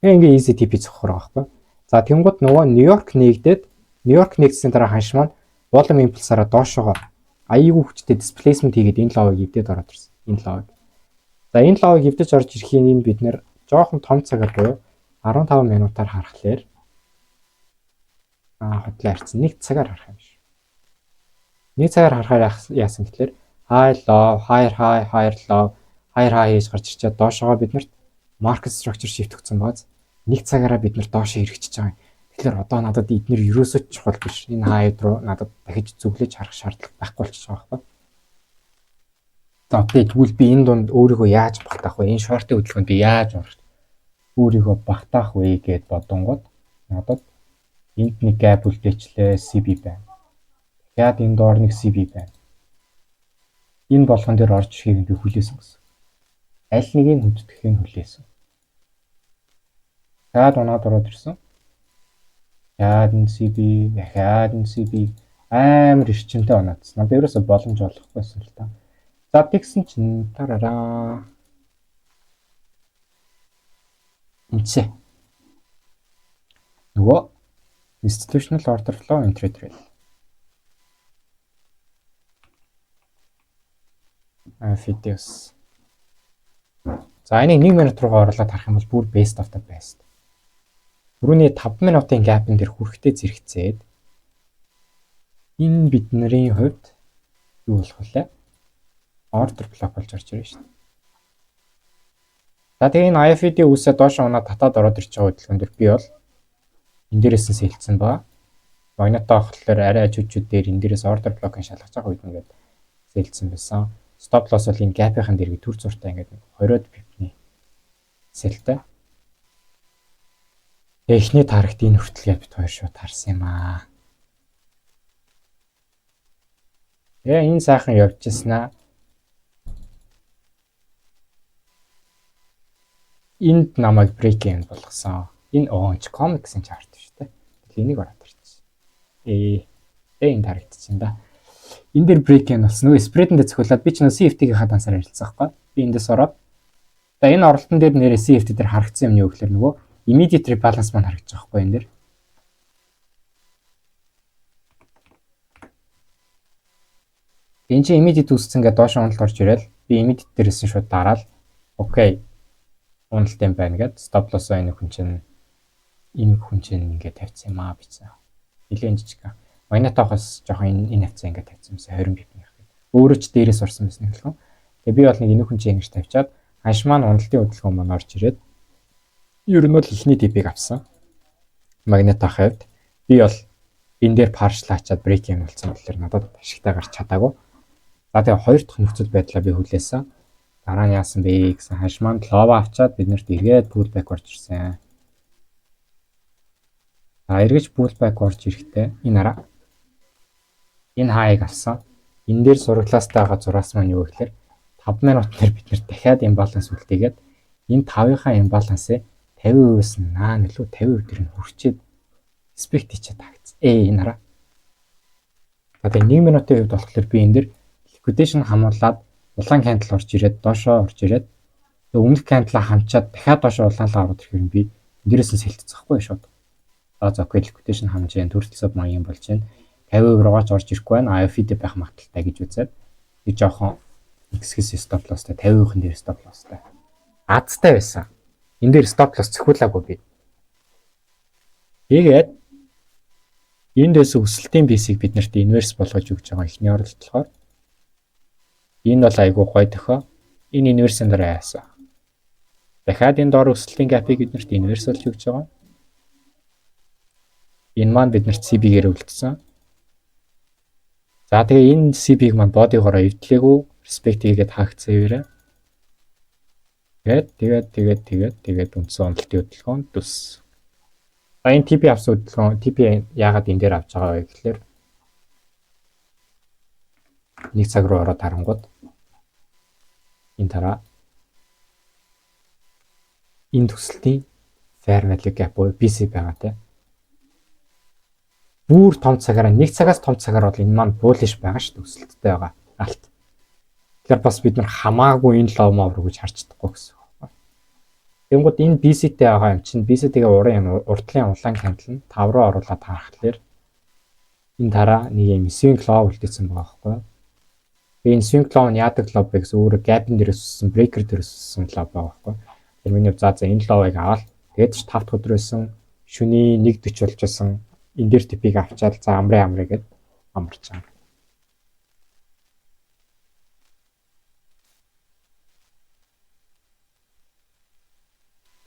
Ингээ easy TP зохихоор байгаа байхгүй. За тэнгууд нөгөө Нью-Йорк нэгдсэн дараа ханш маань volume impulse-араа доошоогоо аяйгүй хүчтэй displacement хийгээд энэ ловыг эвдээд ороод ирсэн. Энэ ловыг. За энэ ловыг эвдэж орж ирэхийн энэ бид нэр жоохон том цагаар буюу 15 минутаар харахлаар хотлоо харцсан. 1 цагаар харах юм биш. 1 цагаар харахаар яасан гэхээр high low, higher low хийж гарч ирчээд доошоогоо бид нарт market structure shift өгсөн бааз 1 цагаараа бид нар доошоо хэрэгжиж байгаа юм. Тэгэхээр одоо надад эднэр ерөөсөө ч чухал биш. Энэ high руу надад дахиж зүглэж харах шаардлага байхгүй болчихж байгаа байхгүй. За тэгвэл би энэ дунд өөрийгөө яаж багтаах вэ? Энэ short-ийн хөдөлгөөнд би яаж өөрийгөө багтаах вэ гэд бодонгод надад энд нэг gap үлдээчлээ CB байна. Дахиад энэ доор нэг CB байна. Энэ болгон дээр орж ирэхийг би хүлээсэн гэсэн. Аль нэгийг хүндэтгэхийг хүлээсэн. Дахиад унаад ороод ирсэн. Дахиад энэ CB амар эрчимтэй унаадсан. Надад ерөөсө боломж олохгүйсэн л та. За тэгсэн чинь тарараа. Энчээ. Нөгөө institutional order flow entry drill. Videos. За энийг 1 минут руугаа оруулаад харах юм бол бүр best of the best. Түрүүний 5 минутын gap-ын дээр хүрэхтэй зэрэгцээд энэ бидний хувьд юу болох вэ? Order block болж орж ирж байна шүү дээ. За тэгээ энэ IFD үсээ доош унаад татаад ороод ирж байгаа хөдөлгөөн дээр би бол энэ дээрээс нь сэлцсэн ба магнитаа авахлаар арай ажижууд дээр энэ дээрээс order block-ын шалгаж байгаа үед ингээд сэлцсэн байсан. Stop loss бол энэ gap-ийн дээр төр зуртай ингээд 20-од пипний Сэлтэй. Эхний тарагт энэ хүртэлгээд бит хоёр шууд харсан юм аа. Энэ сайхан явж ирсэн аа. Энд намайг брейк юм болгосон. Энэ оонч комиксын чарт шүү дээ. Энийг ороод ирчихсэн. Энэ тарагдчихсан да. Энэ дээр брейк юм болсон. Нөгөө спредэндээ цохиулаад би ч нөгөө CFT-ийн хадансаар ярилцсан байхгүй. Би эндээс ороод. За энэ оролтон дээр нэрээ CFT дээр харагдсан юм нь юу гэхээр нөгөө immediate rebalance маань харагдаж байгаа байхгүй энэ дээр. Энэ чинь immediate үүссэн гэдэг доош уналт орж ирэл би immediate дээрээс нь шууд дараал. Окей. Уналт юм байна гэд stop loss энэ хүн чинь ингээд тавьсан юм аа бичсэн. Нилээн жижиг. Магнитоохоос жоохон энэ хавцаа ингээд тавьсан юмсан 20 пипнийх. Өөрөө ч дээрээс орсон байсан хэлэхгүй. Тэгээ би бол нэг энэ хүн чинь ингэж тавьчаад ханш маань уналтын хөдөлгөөн маань орж ирээд ер нь бол ихний типийг авсан. Магнитоох хавьд би бол энэ дээр partial хачаад брейк юм болсон болохоор надад ашигтай гарч чадаагүй. За тэгээ хоёр дахь нөхцөл байдлаа би хүлээсэн. Дараа нь яасан бэ гэсэн ханш маань лова авчаад биднэрт эргээд pullback орж ирсэн. Эргэж pullback орж ирэхдээ энэ араа энэ хаяг авсан. Энэ дээр сураглаастай байгаа зураас маань юу гэхээр 5 минутаар бид нэр дахиад имбаланс үлдээгээд энэ 5-ынхаа имбалансыг 50%-аас наан илүү 50% дээр нь хүрчээд expect хийчихэд тагцсан. Энэ араа. Одоо 1 минутын хувьд болохоор би энэ дэр liquidation хамуулаад улаан candle орж ирээд доошоо орж ирээд өмнөх candle-а хамчаад дахиад доошоо улаанлаа ороод ирэхээр би эндээс нь сэлтэцэхгүй шууд. За окей liquidation хамжээ төрөлцөд маяг болж байна. 50% руугаач орж ирэхгүй байна. IFD байх магадaltaй гэж үзээд би жоохон X-ээс stop lossтай 50%-ын дээр stop lossтай. Азтай байсан. Энэ дээр stop loss цохиулаагүй би. Тэгээд эндээс өсөлтийн BC-г бид нарт инверс болгож өгч байгаа ихний оролт болохоор энэ бол айгүй гоё тохио. Энэ инверсийн дараа яасан. Дахиад энэ доор өсөлтийн gap-ыг бид нарт инверс болж өгч байгаа. Энэ маань бид нарт CB-гээр үлдсэн. За тэгээ энэ CB-г маань бодигоороо эвдлээгүй respect хийгээд хаагдсан юм. Тэгээд үндсэн уналтын хөдөлгөөн төс. Энэ TP авсан хөдөлгөөн TP яагаад энэ дээр авч байгаа вэ гэхээр нэг цаг руу ороод харангууд энэ тараа энэ төсөлтийн fair value gap буюу BC байгаа те. Бүр том цагаараа нэг цагаас том цагаар бол энэ маань bullish байгаа шүү дээ өсөлттэй байгаа. Алт. Тэгэхээр бас бид нар хамаагүй энэ low mover гэж харж чадахгүй гэсэн үг. Тэнгууд энэ BC-тэй байгаа юм чинь BC-тэйгээ уртлын улаан candle нь 5 руу оруулаад харахад энэ дараа нэг юм swing low үлдээсэн байгаа байхгүй юу? Энэ swing low нь яадаг low бэ гэсэн өөрөө gap-ын дээрээс өссөн, breaker дээрээс өссөн low байгаа байхгүй юу? Тэр миний за энэ low-ыг аваад тэгээд ч 5 дахь өдөр байсан шөнийн 1:40 болж байсан. Энэ дээр типийг авчаад за амраа гэд амарч байгаа.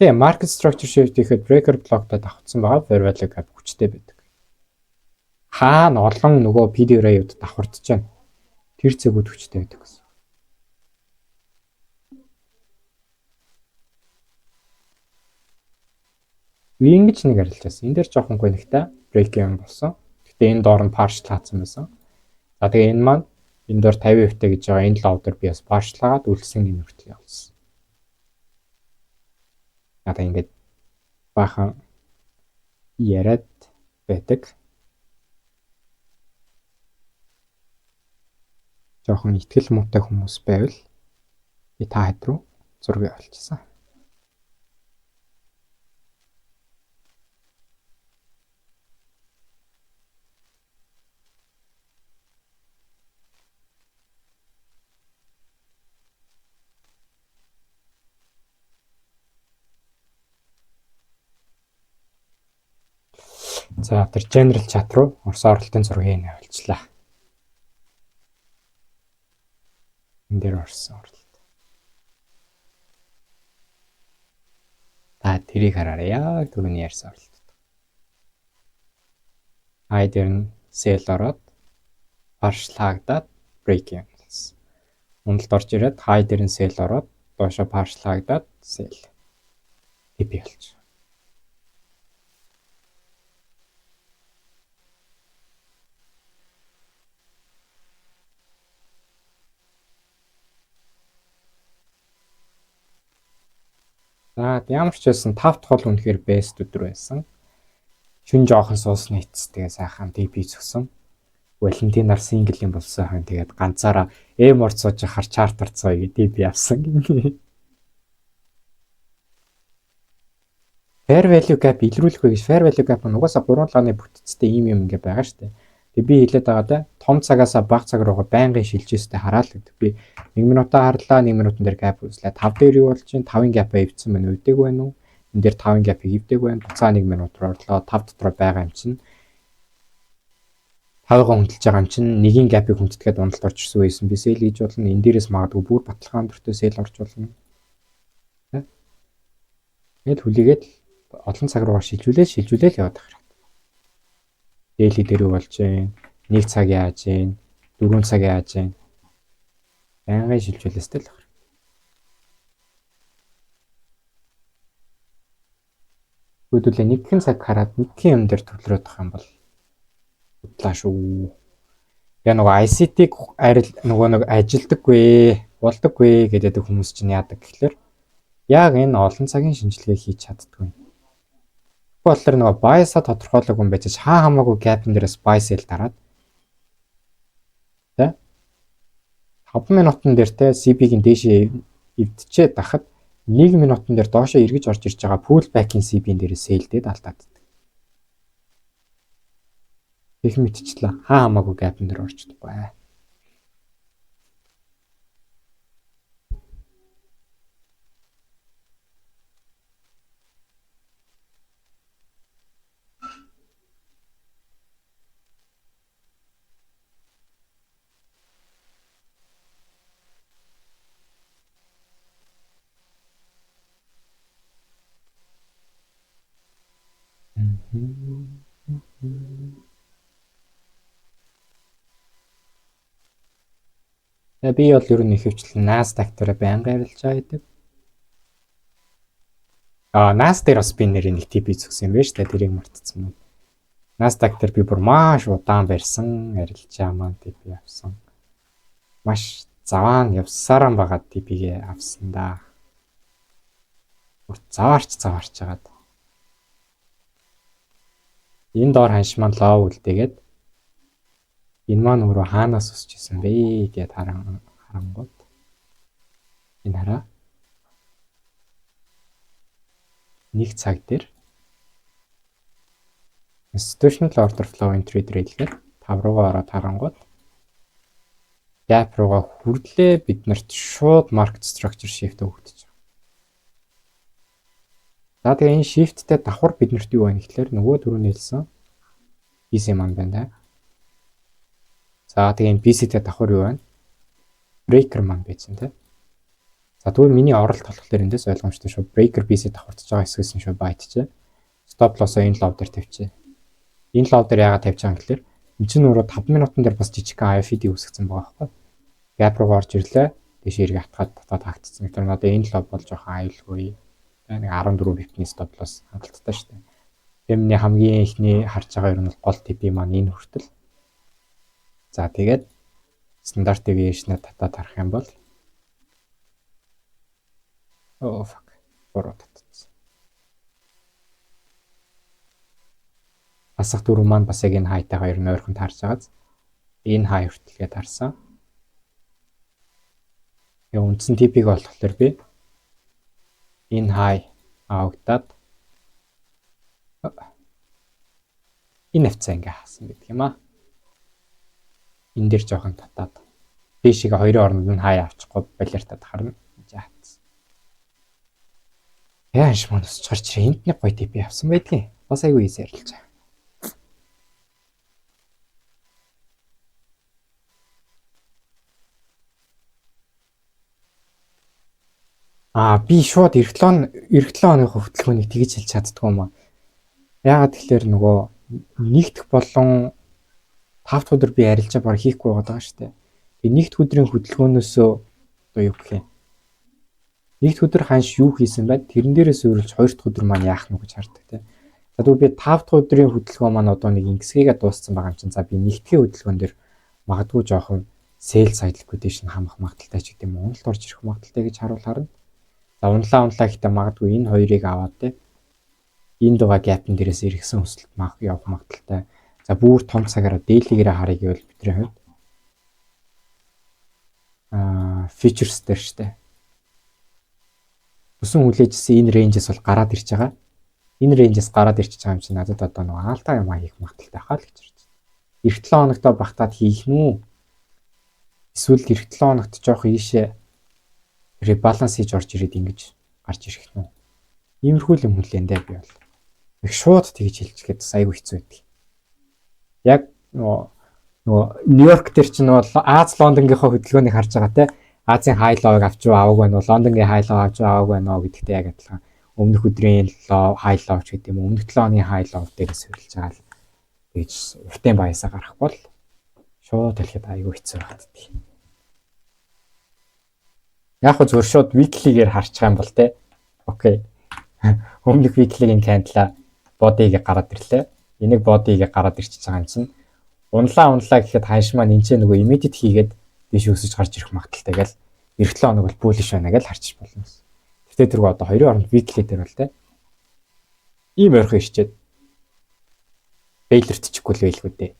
Тэгээ market structure shift гэхэд breaker block-тай давхцсан байгаа fair value gap хүчтэй байдаг. Хаана олон нөгөө PD-ээр давхардж байна. Тэр цэгүүд хүчтэй байдаг гэсэн. Би ингэж нэг арилж байсан. Энэ дээр жоохон гонигтай break юм болсон. Гэтэ энэ доор нь partial хаацсан байсан. За тэгээ энэ маань энэ доор 50%-тэй гэж байгаа энэ low дээр би бас partial хаагаад үлдсэн энэ хүртэл явуулсан. Одоо ингэж бахан яриад байдаг. Жоохон итгэл муутай хүмүүс байвал би та хэд рүү зургийг олчихсан. За тэр general chat руу Орос оролтын зургийг авалчлаа. Энэ дээр орсон оролт. Тэрийг хараарай яа түрүүний ярьсан оролт. Дээр нь sell ороод partial хаагдаад break юм болсон. Уналд орж ирээд дээр нь sell ороод доошо partial хаагдаад sell. TP болж. За ямар ч байсан 5 дахь бол үнэхээр best өдөр байсан. Шүн жоохон суусны эцэс тэгээ сайхан TP зөксөн. Валентинаар сингл юм болсон хан тэгээд ганцаараа эмор сууж хар чартарцгаа гээ TP авсан. Fair value gap илрүүлэх вэ гэж fair value gap нь угаасаа 3 лагны бүтцтэй юм ингээ байгаа шүү дээ. Тэг би хэлээд байгаа да том цагаасаа бага цаг руугаа байнгын шилжээстэй хараад л гэдэг. Би 1 минутаа харлаа 1 минутан дээр gap үзлээ. 5 дээр юу болж чинь 5-ын gap-а ивдсэн байна уу? Үдэг байна уу? Энд дээр 5-ын gap-ыг ивдэг байна. Буцаа 1 минут руу орлоо. 5 дотор байгаа юм чинь 5-ыг хөндлөж байгаа юм чинь 1-ийн gap-ыг хүндэтгээд уналт орчихсон байсан. Би sell хийж болно. Энд дээрээс магадгүй бүр баталгаан дөртөө sell орж болно. Тэгэл хүлээгээд олон цаг руугаа шилжүүлээд яваад байгаа. Daily дээр болж байна. 1 цаг яаж байна? 4 цаг яаж байна? Байнгын шилжүүлээстэй л байна. Үүдүүлээ нэгэн цаг хараад нэгэн юм дээр төвлөрөөд байгаа юм бол удлаа шүү. Я нөгөө ICT-г нөгөө нэг ажилдаггүй, болдоггүй гэдэг хүмүүс чинь яадаг гэхэлэр яг энэ олон цагийн шинжилгээ хийж чаддгүй. Тэгэхээр нөгөө bias-а тодорхойлог юм байж хаа хамаагүй gap-н дээрээс bias-эл дараад тэ 5 минутан дээр тэ CP-гийн дээшээ эвдчихэд дахад 1 минутан дээр доошоо эргэж орж ирж байгаа pull back-ийн CP-ийн дээрээс sell-дэд алдаад. Их мэдчихлээ. Хаа хамаагүй gap-н дээр орчихдоггүй. Би бол ер нь их хвчлэн Nasdaq дээр байнга ярилж байгаа гэдэг. Nasdaq дээр бас би нэрийг нэг TP зөксөн юм байна шүү дээ. Тэрийг мартцсан юм. Nasdaq дээр би бүр маш удаан барьсан, ярилж байгаа маань TP авсан. Маш заваа нь явсараа байгаа TP-гээ авсан да. Бүр заваарч жагаад. Энэ доор ханш маань лоо үлдээгээд энэ маань өөрөө хаанаас өсч исэн бэ гэд харангууд энэ хараа 1 цаг дээр institutional order flow entry дээр 5 руугаа ороод харангууд gap руугаа хүрлээ биднэрт шууд market structure shift өгдөж байгаа. За тэгээ энэ shift-тэй давхар биднэрт юу байна гэхэлэр нөгөө түрүү нэлсэн BC маань байна да. За тэгээ энэ BC-тэй давхар юу байна? Breaker маань байсан тий. За тэгвэл миний оролт болохоор эндээс ойлгомжтой шүү. Breaker BC давхартж байгаа хэсгээс нь шүү байтчээ. Stop loss-оо энэ лов дээр тавьчих. Энэ лов дээр яагаад тавьж байгаа юм гэхэлэр энэ чинь өөрөө 5 минутан дээр бас жижигхэн IFD үүсгэсэн байгаа байхгүй. Gap руу орж ирлээ. Дэш эргээ хатгаад татаад хаагцсан. Тэгэхээр надад энэ лов бол жоохон аюулгүй. Нэг 14 пипний stop loss хангалттай шүү дээ. Тэмний хамгийн ихний харж байгаа юм бол гол TP маань энэ хүртэл. За тэгээд стандарт deviation-а татаад харах юм бол буруу татсан. Асах дөрөв маань бас яг энэ хайтайгаа ер нь ойрхон таарж байгааз энэ хай хүртэлгээ таарсан. Яг үндсэн TP-г болохоор би энэ хай авагдаад энэ хавцаа ингээ хаасан гэдэг юм аа. Энэ дээр жоохон татаад дээшээ хоёрын оронд нь хай авчихгүй балертад харна. Жаац. Яаш маань усч гарч ирээ. Энд нэг гоё TP авсан байдгийн. Бас айгүй ийс ярилж байгаа. Би шууд эх 7 хоногийн хөтөлбөрийг тэгж хэлж чаддгүй юм аа. Яагаад тэгэхээр нөгөө нэгдэх болон 5 дахь өдөр би арилжаа баг хийхгүй байгаа шүү дээ. Би нэгд өдрийн хөдөлгөөнөөсөө одоо юу гэх юм. Нэгд өдөр ханш юу хийсэн байд тэрэн дээрээс өөрөлж хоёр дахь өдөр маань яах нь гэж хардаг те. За тэгвэл би 5 дахь өдрийн хөдөлгөөн маань одоо нэг ингэсгээгээ дууссан байгаа юм чинь. За би нэгдлийн хөдөлгөөн дээр магадгүй жоохон sales liquidation хамах магадaltaй ч гэдэм юм. Уналт орж ирэх магадaltaй гэж харуулхаар нь. За унлаа гэхдээ магадгүй энэ хоёрыг аваад те. Энд байгаа gap-н дээрээс иргэсэн өсөлт явах магадaltaй. За бүр том цагаараа daily-гээрээ харъя гэвэл бидний хувьд features дээр штэ. Өсөн хүлээжсэн энэ range-с бол гараад ирж байгаа. Энэ range-с гараад ирчихэж байгаа юм чинь надад одоо нэг алдаа юм хийх магадaltaй хаа л гэж харж байна. Эх 7 хоногтоо багтаад хийх нь үү? Эсвэл эх 7 хоногт жоох ийшээ rebalance хийж орж ирээд ингэж гарч ирэх нь үү? Иймэрхүү юм хүлээндээ би бол. Их шууд тэгж хэлчихгээд айгүй хэцүү байдаг. Яг нөгөө Нью-Йорк дээр чинь нөгөө Аз Лондонгийнхоо хөдөлгөөнийг харж байгаа те. Азийн high low-ыг авч аваагүй нөө Лондонгийн high low авч аваагүй нөө гэдэгтэй яг адилхан. Өмнөх өдрийн high low ч гэдэг юм. Өмнөх 7 оны high low дээрээ суулж байгаа л тэгж уртын баясаа гарах бол шууд хэлэхэд айгүй хэцүү багтдаг. Яг хөө зөв шууд weekly-гээр харчих юм бол те. Окей. Өмнөх weekly-гийн candle body-г гараад ирлээ. Энийг body-г гараад ирчихэж байгаа юм чинь. Унлаа гэхэд ханш маань энэ ч нөгөө immediate хийгээд биш өсөж гарч ирэх магадaltaй гэл эх 7 хоног бол bullish байна гэж харчих болно. Тэгтээ тэргүй одоо хоёрын оронд weekly дээр бол те. Ийм ойрхон ичээд failure тчихгүй л байлгүй дээ.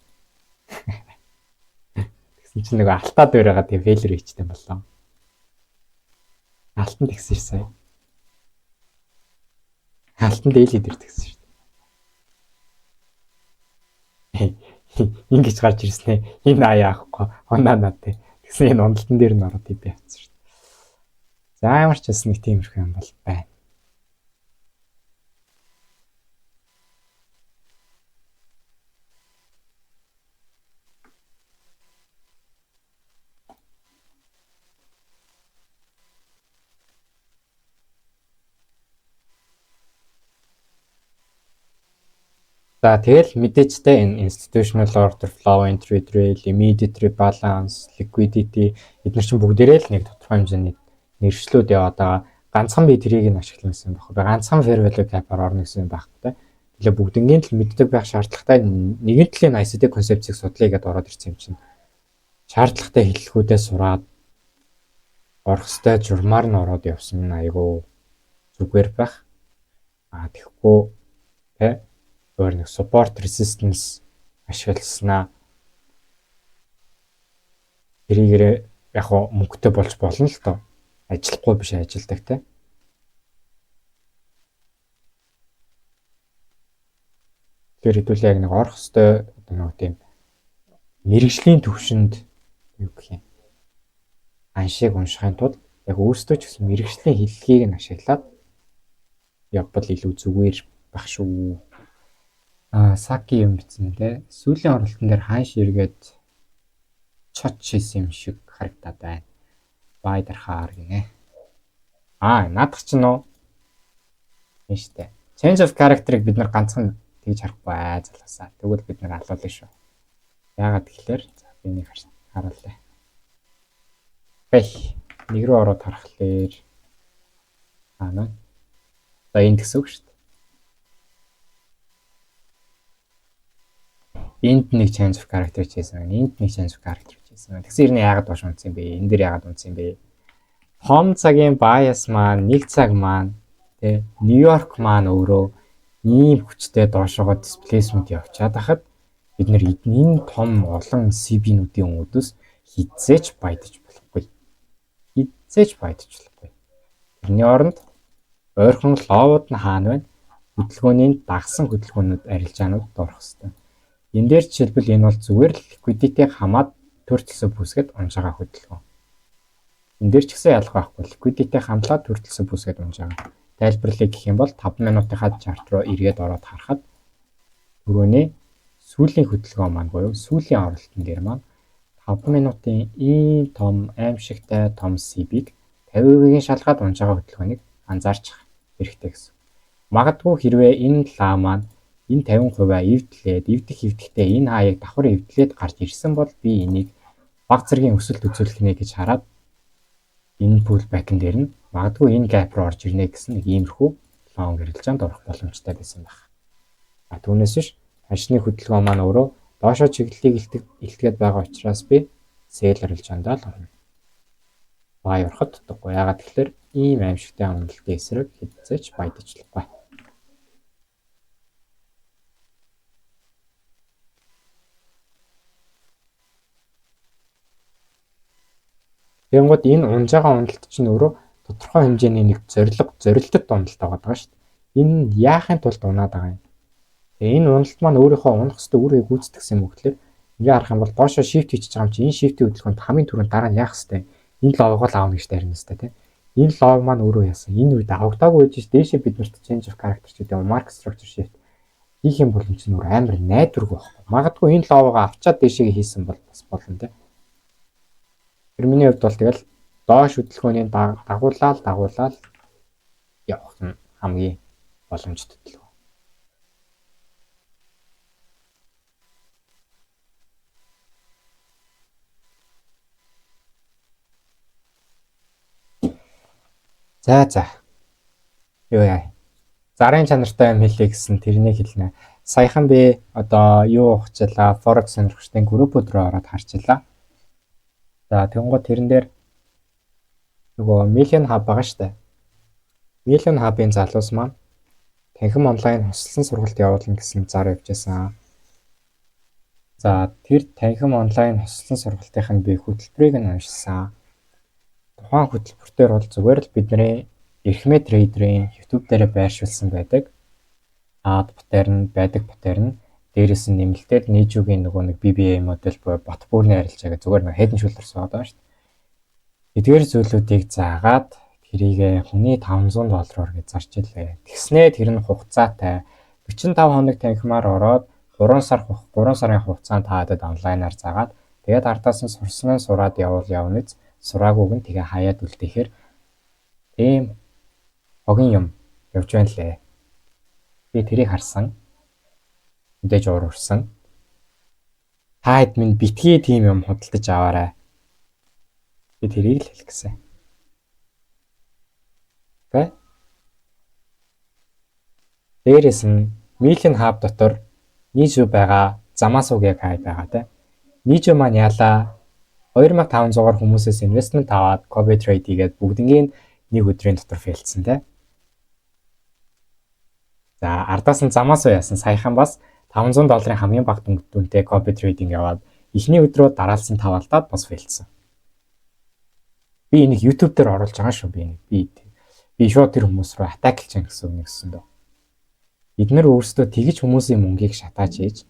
Тэгсэн чинь нөгөө алтаа дээр байгаа тийм failure хийчтэй боллоо. Алтан тэгсэн ш сая. Алтан daily дээр тэгсэн ш. Ингэж гарч ирсэн ээ. Энэ аяахгүй оноо тий. Тэгсэн энэ уналтан дээр нь ороод би авсан шүү дээ. За ямар ч бас нэг тиймэрхүү юм бол байна. За тэгэл мэдээчтэй энэ institutional order flow, entry trail, immediate rebalance, liquidity эдгээр чинь бүгдээрээ л нэг тодорхой хэмжээний нэршлүүд яваад байгаа. Ганцхан би тэрийг нь ашиглана гэсэн байх. Би ганцхан fair value cap-аар орно гэсэн байхгүй. Тэгээ бүгднгийн л мэддэг байх шаардлагатай нэгэн талын ICD концепцийг судлаа гэдээ ороод ирсэн юм чинь. Шаардлагатай хэллэгүүдээ сураад орох ёстой журмаар нь ороод явсан нь айгүй зүгээр байх. Тэгэхгүй тэ өөр нэг support resistance ашигласнаа тэрийгээр яг хөө мөнгөтэй болж болно л доо. Ажиллахгүй биш ажилдаг те. Тэр хэдүүлээ яг нэг орох хөстэй нэг тийм мэрэгжлийн төвшөнд юу гэх юм. Аншиг уншихын тулд яг өөрсдөө ч гэсэн мэрэгжлийн хэллэгийг нь ашиглаад явбал илүү зүгээр байх шүү. Саки юм бичсэн те. Сүүлийн оролтон дээр ханш эргээд чот хийсэн юм шиг харагдаад байна. Бай дарахаар гинэ. Наадах чинь нөө. Тийм штэ. Change of character-ыг бид нар ганцхан тэгж харахгүй залуусаа. Тэгвэл бид нар алуулна шүү. Яагаад гэхээр за би нэг харуулъя. Нэг рүү ороод харахлаар наа. За энэ гэсэн үг шүү дээ. Энд нэг change of character хийсэн байна. Энд нэг change of character хийсэн байна. Тэгсэн хэрнээ яагаад доош унтсан юм бэ? Энэ дээр яагаад унтсан юм бэ? Том цагийн bias маань, нэг цаг маань, тэ Нью-Йорк маань өөрөө ийм хүчтэй доошогоо displacement явчаад хахад бид нэр энэ том олон CB-нүүдийн өөдөөс хизээч баядаж болохгүй. Тэрний оронд ойрхон ловууд нь хаана байна? Хөдөлгөөний дагсан хөдөлгөөнүүд арилжаанууд орох хэвээр. Энэ дээр жишээлбэл энэ бол зүгээр л liquidity хамаад төрөлсө бүсгээд унж байгаа хөдөлгөөн. Энэ дээр ч гэсэн ялгаа байхгүй. Liquidity хамлаад төрөлсө бүсгээд унж байгаа. Тайлбарлая гэх юм бол 5 минутынхаа чарт руу эргээд ороод харахад түрүүний сүүлийн хөдөлгөөн маань буюу сүүлийн оролтон дээр маань 5 минутын ийм том аимшигтай том CB-г 50%-ийн шалгаад унж байгаа хөдөлгөөнийг анзаарч хэрэгтэй гэсэн. Магадгүй хэрвээ энэ лаа маань энэ 50% эвдэхтэй энэ хаяг давхар эвдлээд гарч ирсэн бол би энийг баг зэргийн өсөлт үзүүлэх нэ гэж хараад энэ pull back-ын дээр нь Магадгүй энэ gap руу орж ирнэ гэсэн нэг иймэрхүү лон гэрэлжээнд орох боломжтой байсан байна. Түүнээс биш ханшны хөдөлгөөн маань өөрөө доошоо чиглэлийг илтгээд байгаа учраас би Sailor хэлжээндээ л орно. Бай ороход дутхгүй. Ягаад тэгэхээр ийм аимшигтай амралтын эсрэг хэдцээч баядажлахгүй. Тэгэнгүүт энэ унж байгаа уналт чинь өөрөө тодорхой хэмжээний нэг зорилттой уналт байгаа шүү дээ. Энэ нь яахын тулд унаад байгаа юм. Тэгээ энэ уналт маань өөрийнхөө унах хэвээр үрээ гүйцэтгэсэн юм гэхэлэр ингээ харах юм бол доошоо shift хийчих байгаа юм чи энэ shift-ийн хөдөлгөөнд хамгийн түрүүнд дараа нь яах хэвээр энэ логог л аавна гэж тарина хэвээр тийм. Энэ лог маань өөрөө яасан. Энэ үед авагдаагүй гэж дээшээ биднэрт change of character гэдэг mark structure shift хийх юм бол энэ чинь өөр амар найдваргүй байхгүй. Магадгүй энэ логоо авчаад дээшээ хийсэн бол бас болно тийм. Тэр миний хувьд бол тэгэл доош хөдөлгөөний дагуулаад явах нь хамгийн боломжтой төлөв. За. Юу яа. Зарын чанартай юм хэлээ гэсэн тэрнийг хэлнэ. Саяхан би одоо юу ухчлаа, Forex сонирхчдын группүүд рүү ороод харчлаа. За тэгэнгუთ тэрэн дээр нөгөө Million Hub байгаа штэ. Million Hub-ын залуус маань танхим онлайн хөсөлсөн сургалт явуулна гэсэн зар явьжсэн. За тэр танхим онлайн хөсөлсөн сургалтын би хөтөлбөрийг нь уншсан. Тухайн хөтөлбөр дээр бол зүгээр л бидний эрхмээ трейдерийн YouTube дээр байршуулсан байдаг. Ад паттерн байдаг паттерн дээрээс нь нэмэлтээр Niju-гийн нөгөө нэг BBA модель буюу бот бүрний арилжаа гэж зүгээр нэг head and shoulders байгаа шүү дээ. Эдгээр зүйлүүдийг заагаад тэрийг хүний $500 гэж зарч илээ. Тэгснээ тэр нь хугацаатай 45 хоног танхимаар ороод 3 сарын хугацаанд таадад онлайнаар заагаад тэгээд ардаас нь сурсан нь сураад явныз сураагүйг нь тэгээ хаяад үлдээхээр ийм хогийн юм явж байна лээ. Би тэрийг харсан. Мэдээж уурсан. Таад минь битгий тийм юм худалдаж аваарай. Би тэрийг л хэлэх гэсэн. Тэ? Дээрээс нь Million Hub дотор Niju байгаа, Zamasu гэх хай байгаа тэ. Niju маань яалаа 2500-аар хүмүүсээс инвестмент аваад copy trade хийгээд бүгднийг нэг өдрийн дотор фейлдсэн тэ. За ардаас нь Zamasu яасан саяхан бас $500 хамгийн бага дүнтэй copy trading яваад эхний өдрөө дараалсан таваалтаад бас фейлдсэн. Би энийг YouTube дээр оруулж байгаа шүү би шууд тэр хүмүүс рүү attack хийж гэсэн үг нэгсэн дөө. Эднэр өөрсдөө тэгж хүмүүсийн мөнгийг шатааж хийж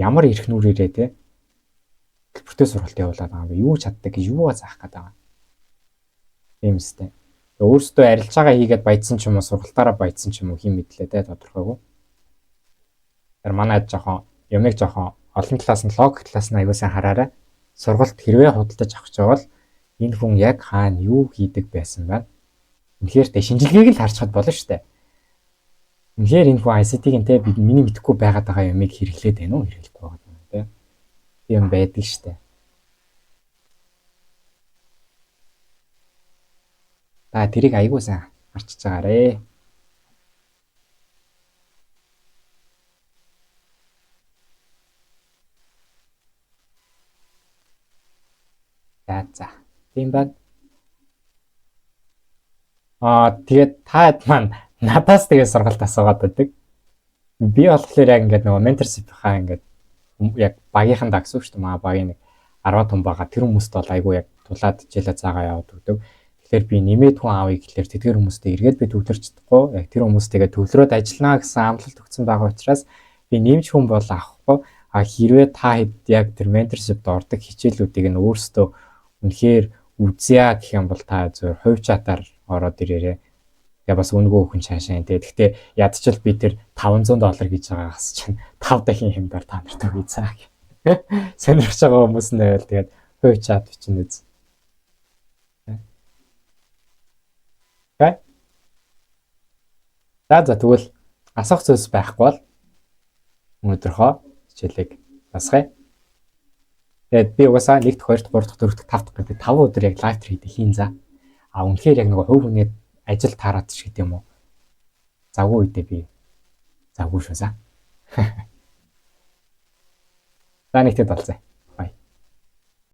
ямар эрх нүрээрээ те төлбөртэй сургалт явуулаад байгаа юм. Юу чаддаг гэж юугаа заах гээд байгаа. Тийм үстэй. Өөрсдөө арилжаагаа хийгээд баядсан ч юм уу сургалтаараа баядсан ч юм уу хин мэдлээ те тодорхойгүй. Тэр манай юмыг жоохон олон талаас нь логик талаас нь аягүй сайн хараарай. Сургалт хэрвээ худалдаж авах гэж байгаа бол энэ хүн яг хаана юу хийдэг байсан байна. Үнэхээр тэ шинжилгээг л харчхад болно шүү дээ. Үнэхээр энэ хүн ICT-ийн те миний мэдэхгүй байгаад байгаа юмыг хэрэглээд байна уу хэрэглэхгүй байгаа юм те. Тийм байдаг шүү дээ. Та тэрийг аягүй сайн харчиж байгаарэ. За. Тийм байна. Тэгээд таад маань надаас тэгээд сургалт асуугаад байдаг. Би болохоор яг ингээд нөгөө mentorship-ийнхаа ингээд яг багийнхан дагс шүү дээ. Маа багийн нэг 10 хүн байгаа. Тэр хүмүүст бол айгүй яг тулаад хичээлээ цаагаа яваад өгдөг. Тэгэхээр би нэмээд хүн авъя гэхэлэр тэдгээр хүмүүстэй эргээд би төвлөрч чадахгүй. Яг тэр хүмүүстэйгээ төвлөрөөд ажиллана гэсэн амлалт өгсөн байгаа учраас би нэмж хүн бол авахгүй. Хэрвээ та хэд яг тэр mentorship-д ордог хичээлүүдийг нь өөрсдөө үнэхээр үзье гэх юм бол та зөв хувь чатаар ороод ирээрээ. Тэгээ бас өнгөө хүн цаашаа. Гэхдээ ядчил би тэр $500 гэж байгаагаас чинь 5 дахин хэмээр та нарт өгье цаа. Сонирхож байгаа хүмүүс нь байвал тэгээд хувь чат бичнэ үз. Окей. За тэгвэл асуух зүйлс байхгүй бол өнөөдрийнхөө хичээлийг басгая. Тэгээд би угаасаа 1-р, 2-р, 3-р, 4-р, 5-р гэдэг 5 өдөр яг лайв трейд хийн за. Үнэхээр яг нөгөө хувь хүний ажил таарат ч гэдэг юм уу. Завгүй үедээ би завгүй шүү за. За нэгтэд болцсон.